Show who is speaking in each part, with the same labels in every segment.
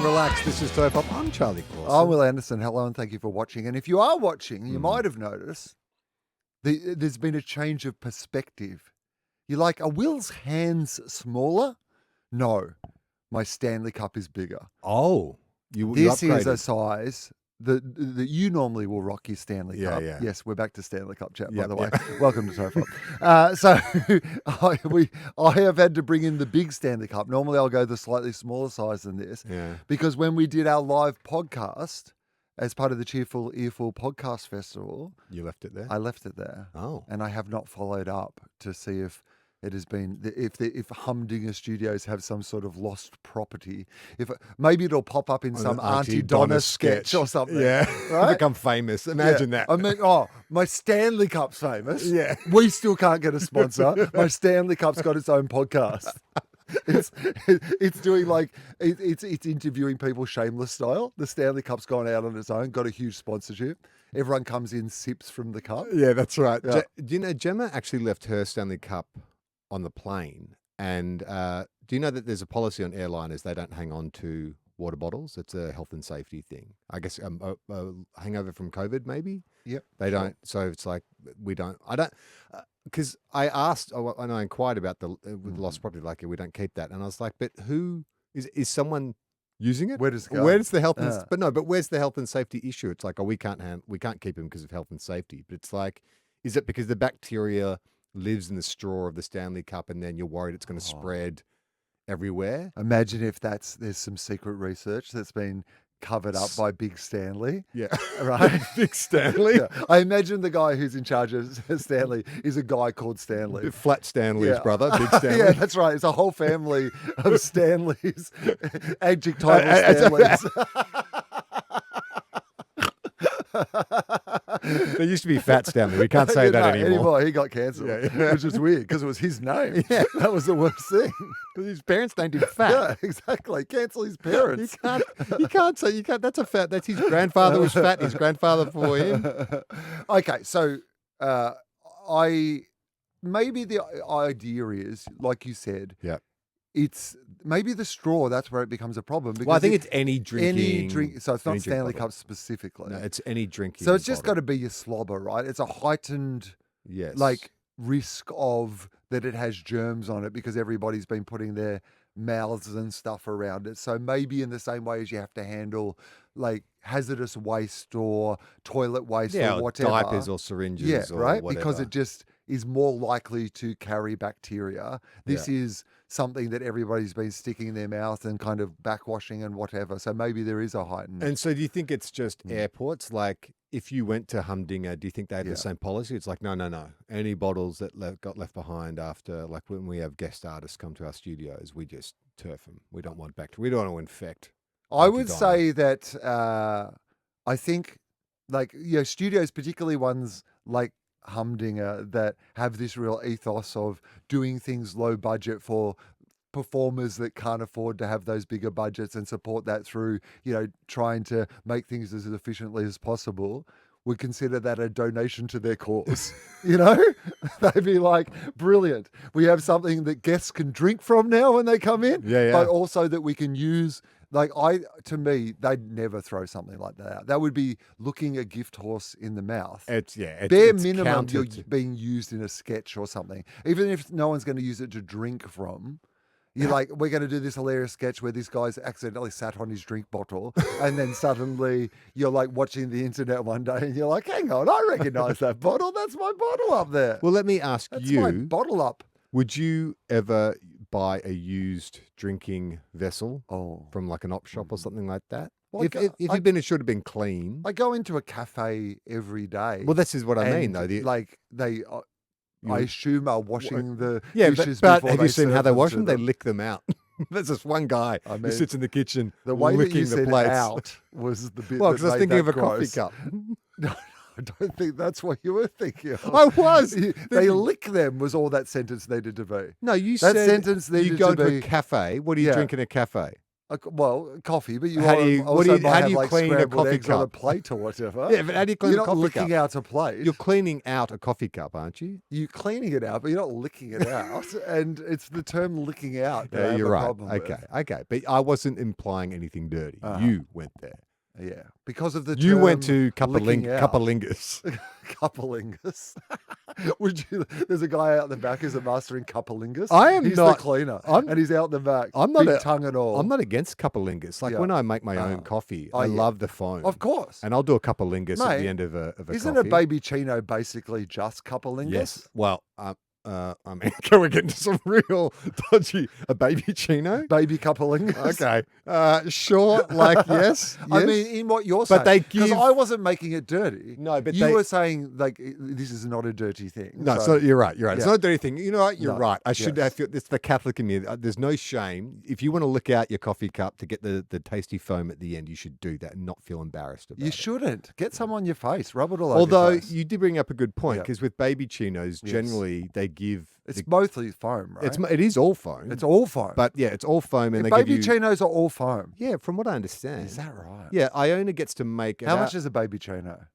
Speaker 1: relax. This is TOFOP. I'm Charlie Clausen.
Speaker 2: I'm Will Anderson. Hello and thank you for watching. And if you are watching, you might have noticed there's been a change of perspective. You're like, are Will's hands smaller? No, my Stanley Cup is bigger.
Speaker 1: Oh, you
Speaker 2: This
Speaker 1: upgraded.
Speaker 2: is a size that you normally will rock your Stanley Cup.
Speaker 1: Yeah.
Speaker 2: Yes, we're back to Stanley Cup chat, by
Speaker 1: Yep,
Speaker 2: the way.
Speaker 1: yep.
Speaker 2: Welcome to TOFOP. So I have had to bring in the big Stanley Cup. Normally I'll go the slightly smaller size than this.
Speaker 1: Yeah.
Speaker 2: Because when we did our live podcast as part of the Cheerful Earful Podcast Festival,
Speaker 1: You left it there?
Speaker 2: I left it there.
Speaker 1: Oh.
Speaker 2: And I have not followed up to see if it has been, if Humdinger Studios have some sort of lost property. If maybe it'll pop up in some Auntie Donna sketch or something.
Speaker 1: Yeah.
Speaker 2: Right?
Speaker 1: Become famous. Imagine that.
Speaker 2: I mean, my Stanley Cup's famous.
Speaker 1: Yeah.
Speaker 2: We still can't get a sponsor. My Stanley Cup's got its own podcast. It's doing like it's interviewing people shameless style. The Stanley Cup's gone out on its own, got a huge sponsorship. Everyone comes in, sips from the cup.
Speaker 1: Yeah, that's right.
Speaker 2: Yeah.
Speaker 1: Do you know Gemma actually left her Stanley Cup on the plane? And do you know that there's a policy on airliners, they don't hang on to water bottles? It's a health and safety thing. I guess a hangover from COVID, maybe?
Speaker 2: Yep.
Speaker 1: They don't. So it's like, I don't, because I asked, and I inquired about with lost property, like, we don't keep that. And I was like, but who, is someone using it?
Speaker 2: Where does it go?
Speaker 1: Where's the health but where's the health and safety issue? It's like, we can't keep them because of health and safety. But it's like, is it because the bacteria lives in the straw of the Stanley Cup and then you're worried it's going to spread everywhere?
Speaker 2: Imagine if there's some secret research that's been covered up by Big Stanley.
Speaker 1: Yeah.
Speaker 2: Right?
Speaker 1: Big Stanley.
Speaker 2: Yeah. I imagine the guy who's in charge of Stanley is a guy called Stanley.
Speaker 1: Flat Stanley's
Speaker 2: Yeah.
Speaker 1: brother, Big Stanley.
Speaker 2: Yeah, that's right. It's a whole family of Stanleys, adjectival Stanleys.
Speaker 1: There used to be Fat Stanley. We can't say that anymore.
Speaker 2: He got cancelled,
Speaker 1: Yeah.
Speaker 2: which is weird because it was his name.
Speaker 1: Yeah.
Speaker 2: That was the worst thing.
Speaker 1: His parents named him Fat.
Speaker 2: Yeah, exactly. Cancel his parents.
Speaker 1: You can't say, that's a fat, that's his grandfather was fat, his grandfather for him.
Speaker 2: Okay, so maybe the idea is, like you said,
Speaker 1: Yeah.
Speaker 2: it's maybe the straw, that's where it becomes a problem. Because
Speaker 1: Well, I think it's any drinking.
Speaker 2: any drink, so it's not
Speaker 1: any drink
Speaker 2: Stanley
Speaker 1: bottle.
Speaker 2: Cup specifically.
Speaker 1: No, it's any drinking.
Speaker 2: So it's just got
Speaker 1: bottle.
Speaker 2: to be your slobber, right? It's a heightened
Speaker 1: Yes.
Speaker 2: risk of that it has germs on it because everybody's been putting their mouths and stuff around it. So maybe in the same way as you have to handle like hazardous waste or toilet waste or whatever.
Speaker 1: diapers or syringes or
Speaker 2: right?
Speaker 1: whatever.
Speaker 2: Because it just is more likely to carry bacteria. This is something that everybody's been sticking in their mouth and kind of backwashing and whatever. So maybe there is a heightened.
Speaker 1: And so do you think it's just airports? Like if you went to Humdinger, do you think they have the same policy? It's like, no. Any bottles that got left behind after, like when we have guest artists come to our studios, we just turf them. We don't want bacteria. We don't want to infect.
Speaker 2: I would say that I think studios, particularly ones like Humdinger that have this real ethos of doing things low budget for performers that can't afford to have those bigger budgets and support that through, trying to make things as efficiently as possible, would consider that a donation to their cause. They'd be like, brilliant. We have something that guests can drink from now when they come in, but also that we can use. To me, they'd never throw something like that out. That would be looking a gift horse in the mouth. Bare minimum, you're being used in a sketch or something. Even if no one's going to use it to drink from, you're like, we're going to do this hilarious sketch where this guy's accidentally sat on his drink bottle, and then suddenly you're like watching the internet one day, and you're like, hang on, I recognize that bottle. That's my bottle up there.
Speaker 1: Well, let me ask
Speaker 2: That's
Speaker 1: you.
Speaker 2: my bottle up.
Speaker 1: Would you ever buy a used drinking vessel from like an op shop or something like that?
Speaker 2: Well,
Speaker 1: if it should have been clean.
Speaker 2: I go into a cafe every day.
Speaker 1: Well, this is what I mean, though.
Speaker 2: I assume are washing the
Speaker 1: but
Speaker 2: dishes
Speaker 1: have
Speaker 2: before
Speaker 1: you seen how they wash them?
Speaker 2: to
Speaker 1: They lick them out. There's this one guy who sits in the kitchen
Speaker 2: the way
Speaker 1: licking
Speaker 2: that you
Speaker 1: the
Speaker 2: said
Speaker 1: plates.
Speaker 2: out was the bit.
Speaker 1: Well,
Speaker 2: because
Speaker 1: because I was thinking of a coffee cup.
Speaker 2: No, I don't think that's what you were thinking of.
Speaker 1: I was.
Speaker 2: They lick them was all that sentence needed to be.
Speaker 1: No, you
Speaker 2: that
Speaker 1: said
Speaker 2: sentence needed
Speaker 1: you go
Speaker 2: to
Speaker 1: to
Speaker 2: be
Speaker 1: a cafe. What do you drink in a cafe?
Speaker 2: Well, coffee, but you
Speaker 1: How do you-
Speaker 2: also
Speaker 1: what do you-
Speaker 2: might
Speaker 1: how do
Speaker 2: have
Speaker 1: you
Speaker 2: like
Speaker 1: clean a
Speaker 2: scrambled
Speaker 1: coffee
Speaker 2: eggs on a
Speaker 1: cup?
Speaker 2: plate or whatever.
Speaker 1: Yeah, but how do you clean
Speaker 2: You're
Speaker 1: a
Speaker 2: not
Speaker 1: coffee
Speaker 2: licking
Speaker 1: cup?
Speaker 2: out a plate.
Speaker 1: You're cleaning out a coffee cup, aren't you?
Speaker 2: You're cleaning it out, but you're not licking it out. And it's the term licking out that I
Speaker 1: Yeah,
Speaker 2: have
Speaker 1: you're
Speaker 2: a
Speaker 1: right.
Speaker 2: problem with.
Speaker 1: Okay. But I wasn't implying anything dirty.
Speaker 2: Uh-huh.
Speaker 1: You went there.
Speaker 2: Yeah, because of the
Speaker 1: You went
Speaker 2: term
Speaker 1: to
Speaker 2: licking out.
Speaker 1: Cuppalingus.
Speaker 2: Cuppalingus. Would you? There's a guy out the back who's a master in cuppalingus.
Speaker 1: I am
Speaker 2: He's
Speaker 1: not-
Speaker 2: the cleaner,
Speaker 1: I'm-
Speaker 2: and he's out the back.
Speaker 1: I'm not
Speaker 2: big
Speaker 1: a-
Speaker 2: tongue and all.
Speaker 1: I'm not against Cuppalingus. Like
Speaker 2: Yeah.
Speaker 1: when I make my own coffee,
Speaker 2: Oh,
Speaker 1: I
Speaker 2: yeah.
Speaker 1: love the foam.
Speaker 2: Of course.
Speaker 1: And I'll do a Cuppalingus at
Speaker 2: Mate,
Speaker 1: the end of a
Speaker 2: Isn't
Speaker 1: coffee.
Speaker 2: a baby chino basically just cuppalingus?
Speaker 1: Yes. Well, I mean, can we get into some real dodgy a baby chino?
Speaker 2: Baby cuppalingus.
Speaker 1: Okay. Sure. Like yes.
Speaker 2: I
Speaker 1: yes.
Speaker 2: mean, in what you're
Speaker 1: But
Speaker 2: saying,
Speaker 1: they
Speaker 2: because
Speaker 1: give-
Speaker 2: I wasn't making it dirty.
Speaker 1: No, but
Speaker 2: you
Speaker 1: they-
Speaker 2: were saying like this is not a dirty thing.
Speaker 1: No,
Speaker 2: so,
Speaker 1: you're right. You're right. It's
Speaker 2: Yeah.
Speaker 1: not a dirty thing. You know what? You're
Speaker 2: No.
Speaker 1: right. I should
Speaker 2: Yes.
Speaker 1: have. It's the Catholic in me. There's no shame. If you want to lick out your coffee cup to get the tasty foam at the end, you should do that and not feel embarrassed about
Speaker 2: you
Speaker 1: it.
Speaker 2: shouldn't get some on your face. Rub it all over
Speaker 1: Although
Speaker 2: your face.
Speaker 1: you did bring up a good point
Speaker 2: Yeah.
Speaker 1: because with baby chinos,
Speaker 2: Yes.
Speaker 1: generally they give
Speaker 2: It's mostly foam, right?
Speaker 1: it is all foam.
Speaker 2: It's all foam.
Speaker 1: But yeah, it's all foam, and they
Speaker 2: baby
Speaker 1: give you.
Speaker 2: chinos are all foam.
Speaker 1: Yeah, from what I understand.
Speaker 2: Is that right?
Speaker 1: Yeah, Iona gets to make.
Speaker 2: How much is a baby chino?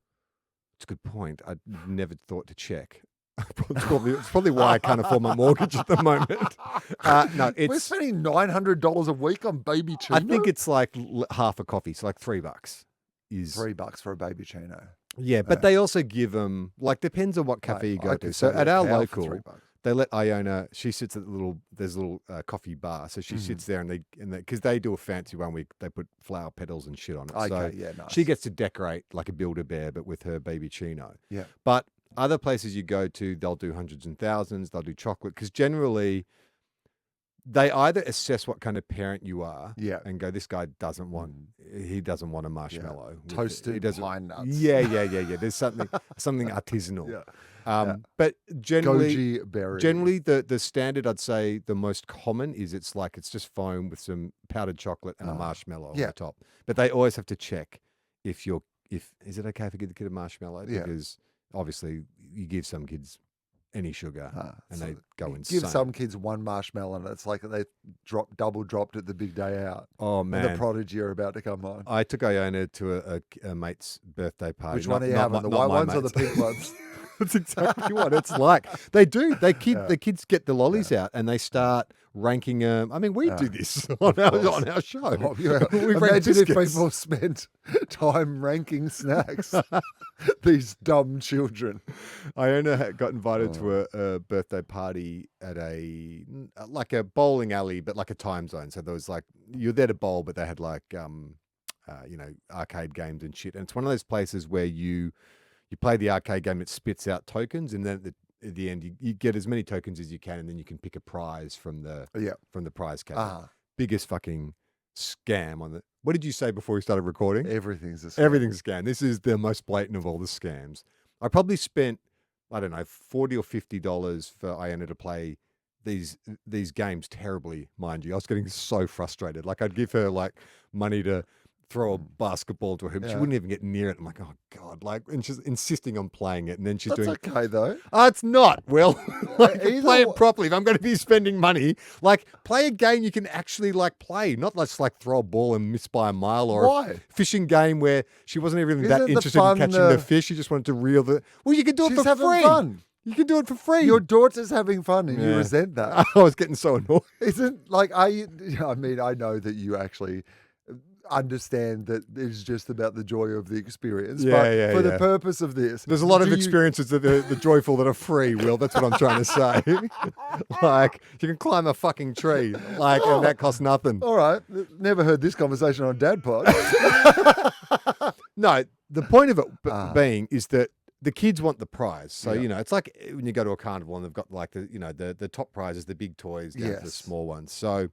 Speaker 1: It's a good point. I never thought to check. It's probably why I can't afford my mortgage at the moment. No,
Speaker 2: We're
Speaker 1: it's.
Speaker 2: spending $900 a week on baby chino.
Speaker 1: I think it's like half a coffee, so like $3 is.
Speaker 2: $3 for a baby chino.
Speaker 1: Yeah, but they also give them like depends on what cafe you go to. So at our local, they let Iona. She sits at there's a little coffee bar, so she sits there and because they do a fancy one, they put flower petals and shit on it.
Speaker 2: Okay,
Speaker 1: So
Speaker 2: yeah, nice.
Speaker 1: she gets to decorate like a Build-A-Bear, but with her baby chino.
Speaker 2: Yeah.
Speaker 1: But other places you go to, they'll do hundreds and thousands. They'll do chocolate because generally they either assess what kind of parent you are, and go, this guy doesn't want a marshmallow,
Speaker 2: Toasted pine nuts.
Speaker 1: Yeah. There's something artisanal.
Speaker 2: Yeah.
Speaker 1: But generally,
Speaker 2: Goji berry.
Speaker 1: generally the standard, I'd say the most common is it's just foam with some powdered chocolate and a marshmallow on the top. But they always have to check if is it okay if I give the kid a marshmallow?
Speaker 2: Yeah.
Speaker 1: Because obviously you give some kids any sugar and
Speaker 2: so
Speaker 1: they go insane.
Speaker 2: Give some kids one marshmallow and it's like they double dropped it the big day out.
Speaker 1: Oh
Speaker 2: And
Speaker 1: man,
Speaker 2: the prodigy are about to come on.
Speaker 1: I took Iona to a mate's birthday party.
Speaker 2: Which one are you having? The white ones or the pink ones?
Speaker 1: That's exactly what it's like. They do. The kids get the lollies out and they start ranking them. I mean, we do this on our show.
Speaker 2: Oh, yeah.
Speaker 1: We rank
Speaker 2: Imagine if
Speaker 1: biscuits.
Speaker 2: people spent time ranking snacks. These dumb children.
Speaker 1: Iona got invited to a birthday party at like a bowling alley, but like a time zone. So there was like you're there to bowl, but they had like arcade games and shit. And it's one of those places where you play the arcade game, it spits out tokens, and then at the end you get as many tokens as you can, and then you can pick a prize from the prize cabinet. Biggest fucking scam on the. What did you say before we started recording?
Speaker 2: Everything's a scam.
Speaker 1: Everything's a scam. This is the most blatant of all the scams. I probably spent, I don't know, $40 or $50 for Iona to play these games terribly, mind you. I was getting so frustrated. Like I'd give her like money to throw a basketball to her, but she wouldn't even get near it. I'm like, oh God, and she's insisting on playing it, and then she's
Speaker 2: That's
Speaker 1: doing.
Speaker 2: okay though.
Speaker 1: Oh, it's not. Well, like, play
Speaker 2: Either
Speaker 1: it properly. If I'm going to be spending money, like play a game you can actually like play, not just like throw a ball and miss by a mile, or
Speaker 2: Why?
Speaker 1: a fishing game where she wasn't even that
Speaker 2: Isn't the
Speaker 1: interested in
Speaker 2: fun,
Speaker 1: catching the fish. She just wanted to reel the. Well, you can do it
Speaker 2: She's
Speaker 1: for
Speaker 2: having
Speaker 1: free.
Speaker 2: fun.
Speaker 1: You can do it for free.
Speaker 2: Your daughter's having fun and you
Speaker 1: Yeah.
Speaker 2: resent that.
Speaker 1: I was getting so annoyed.
Speaker 2: Isn't like, are you? I mean, I know that you actually understand that it's just about the joy of the experience.
Speaker 1: Yeah,
Speaker 2: but
Speaker 1: yeah,
Speaker 2: for the
Speaker 1: yeah.
Speaker 2: purpose of this,
Speaker 1: There's a lot of
Speaker 2: do you-
Speaker 1: experiences that are the joyful that are free, Will. That's what I'm trying to say. Like, you can climb a fucking tree, like, and that costs nothing.
Speaker 2: All right, never heard this conversation on Dad Pod.
Speaker 1: No, the point of it being is that the kids want the prize. So, it's like when you go to a carnival and they've got like the top prizes, the big toys down to the
Speaker 2: Yes.
Speaker 1: small ones. So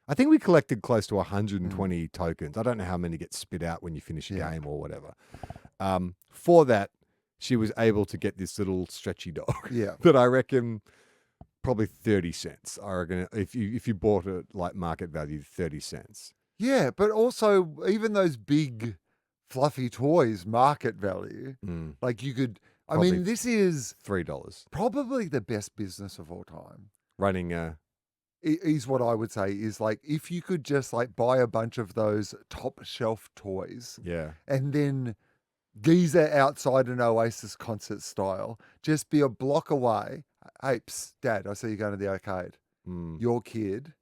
Speaker 1: I think we collected close to 120 tokens. I don't know how many get spit out when you finish a game or whatever. For that, she was able to get this little stretchy dog that I reckon probably 30 cents. I reckon if you bought it like market value, 30 cents.
Speaker 2: Yeah, but also even those big fluffy toys, market value, like you could.
Speaker 1: Probably
Speaker 2: I mean, this is
Speaker 1: $3.
Speaker 2: probably the best business of all time.
Speaker 1: Running a
Speaker 2: is what I would say is like if you could just like buy a bunch of those top shelf toys
Speaker 1: Yeah.
Speaker 2: and then geezer outside an Oasis concert style, just be a block away. Hey, psst, Dad, I see you going to the arcade.
Speaker 1: Mm.
Speaker 2: Your kid,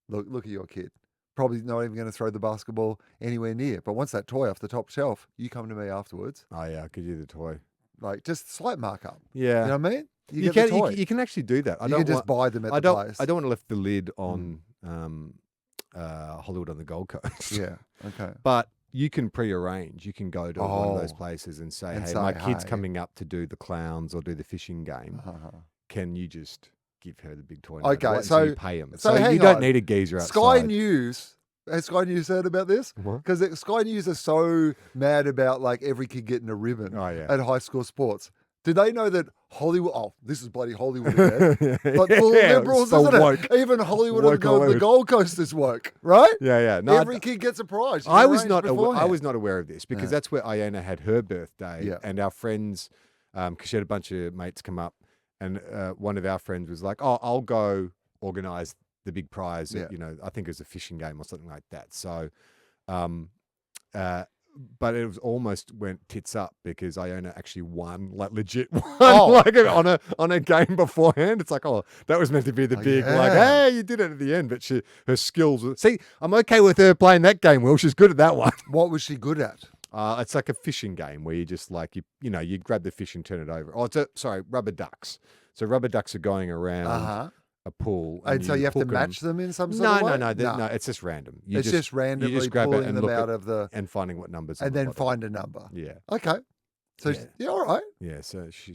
Speaker 2: look at your kid. Probably not even going to throw the basketball anywhere near. But once that toy off the top shelf, you come to me afterwards.
Speaker 1: Oh, yeah, I could use the toy.
Speaker 2: Like just slight markup.
Speaker 1: Yeah.
Speaker 2: You know what I mean?
Speaker 1: You
Speaker 2: get the
Speaker 1: can
Speaker 2: toy.
Speaker 1: you can actually do that.
Speaker 2: You can just buy them at the place.
Speaker 1: I don't want to lift the lid on Hollywood on the Gold Coast.
Speaker 2: Yeah. Okay.
Speaker 1: But you can pre-arrange. You can go to one of those
Speaker 2: Oh.
Speaker 1: places and say,
Speaker 2: And
Speaker 1: hey,
Speaker 2: say,
Speaker 1: my kid's
Speaker 2: hey.
Speaker 1: coming up to do the clowns or do the fishing game.
Speaker 2: Uh-huh.
Speaker 1: Can you just give her the big toy?
Speaker 2: Okay,
Speaker 1: so you pay them.
Speaker 2: so
Speaker 1: So
Speaker 2: hang
Speaker 1: you don't
Speaker 2: on.
Speaker 1: need a geezer outside.
Speaker 2: Sky News. Has Sky News heard about this?
Speaker 1: What?
Speaker 2: Because Sky News are so mad about like every kid getting a ribbon
Speaker 1: Oh, yeah.
Speaker 2: at high school sports. Do they know that Hollywood? Oh, this is bloody Hollywood again. But full
Speaker 1: Yeah,
Speaker 2: liberals,
Speaker 1: so
Speaker 2: isn't
Speaker 1: woke.
Speaker 2: it? Even Hollywood
Speaker 1: Woke all
Speaker 2: the
Speaker 1: over.
Speaker 2: Gold Coast is woke, right?
Speaker 1: Yeah. No,
Speaker 2: Every kid gets a prize. You
Speaker 1: I was
Speaker 2: arrange
Speaker 1: not I
Speaker 2: beforehand.
Speaker 1: was not aware of this because that's where Iona had her birthday,
Speaker 2: Yeah.
Speaker 1: and our friends, because she had a bunch of mates come up, and one of our friends was like, "Oh, I'll go organise the big prize."
Speaker 2: Yeah.
Speaker 1: At, I think it was a fishing game or something like that. So, but it was almost went tits up because Iona actually won, like legit won, like on a game beforehand. It's like, oh, that was meant to be the big, like,
Speaker 2: yeah.
Speaker 1: hey, you did it at the end. But her skills. See, I'm okay with her playing that game. Will, she's good at that one.
Speaker 2: What was she good at?
Speaker 1: It's like a fishing game where you just like you grab the fish and turn it over. Oh, sorry, rubber ducks. So rubber ducks are going around a pool,
Speaker 2: And so you have to
Speaker 1: hook 'em.
Speaker 2: match them in some sort of way?
Speaker 1: No. It's just random. You
Speaker 2: It's just randomly
Speaker 1: you just grab it
Speaker 2: pulling
Speaker 1: and
Speaker 2: them
Speaker 1: look
Speaker 2: out
Speaker 1: at,
Speaker 2: of the...
Speaker 1: and finding what numbers.
Speaker 2: And then
Speaker 1: bottom.
Speaker 2: find a number.
Speaker 1: Yeah.
Speaker 2: Okay. So,
Speaker 1: Yeah.
Speaker 2: all right.
Speaker 1: Yeah. So she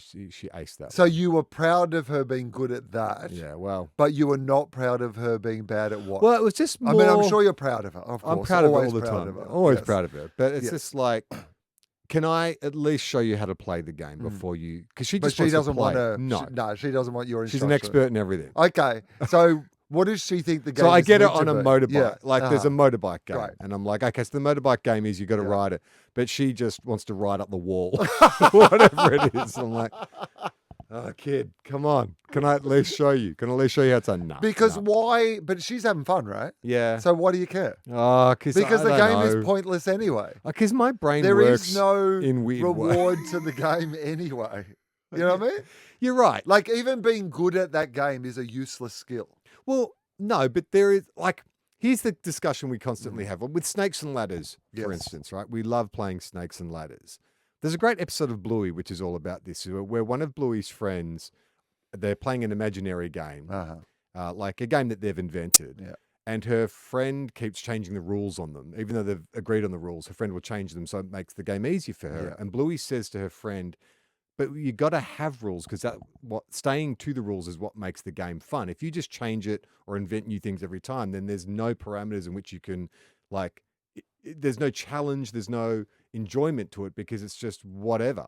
Speaker 1: aced that.
Speaker 2: So you were proud of her being good at that.
Speaker 1: Yeah. Well.
Speaker 2: But you were not proud of her being bad at what?
Speaker 1: Well, it was just more.
Speaker 2: I mean, I'm sure you're proud of her. Of course.
Speaker 1: I'm proud of her
Speaker 2: Always
Speaker 1: all the
Speaker 2: proud
Speaker 1: time.
Speaker 2: of her.
Speaker 1: Always
Speaker 2: Yes.
Speaker 1: proud of her. But it's
Speaker 2: Yes.
Speaker 1: just like, can I at least show you how to play the game before you? Because she
Speaker 2: But
Speaker 1: just
Speaker 2: she
Speaker 1: wants
Speaker 2: doesn't
Speaker 1: to play.
Speaker 2: want to.
Speaker 1: No,
Speaker 2: She doesn't want your
Speaker 1: she's
Speaker 2: instruction.
Speaker 1: an expert in everything.
Speaker 2: Okay. So what does she think the game
Speaker 1: So I
Speaker 2: is
Speaker 1: get it
Speaker 2: meant
Speaker 1: on
Speaker 2: to
Speaker 1: a
Speaker 2: be?
Speaker 1: motorbike.
Speaker 2: Yeah.
Speaker 1: Like there's a motorbike game.
Speaker 2: Right.
Speaker 1: And I'm like, okay, so the motorbike game is you got to
Speaker 2: Yeah.
Speaker 1: ride it. But she just wants to ride up the wall, whatever it is. I'm like, oh, kid, come on. Can I at least show you? Can I at least show you how to? No.
Speaker 2: Because
Speaker 1: no.
Speaker 2: why? But she's having fun, right?
Speaker 1: Yeah.
Speaker 2: So why do you care?
Speaker 1: Oh,
Speaker 2: Because the game is pointless anyway.
Speaker 1: Because my brain
Speaker 2: There
Speaker 1: works
Speaker 2: is no
Speaker 1: in weird
Speaker 2: reward
Speaker 1: ways.
Speaker 2: to the game anyway. You know what I mean?
Speaker 1: You're right.
Speaker 2: Like even being good at that game is a useless skill.
Speaker 1: Well, no, but there is like, here's the discussion we constantly have with snakes and ladders, for
Speaker 2: Yes.
Speaker 1: instance, right? We love playing snakes and ladders. There's a great episode of Bluey, which is all about this, where one of Bluey's friends, they're playing an imaginary game, like a game that they've invented.
Speaker 2: Yeah.
Speaker 1: And her friend keeps changing the rules on them. Even though they've agreed on the rules, her friend will change them so it makes the game easier for her.
Speaker 2: Yeah.
Speaker 1: And Bluey says to her friend, but you got to have rules because staying to the rules is what makes the game fun. If you just change it or invent new things every time, then there's no parameters in which you can, like, there's no challenge, there's no enjoyment to it because it's just whatever.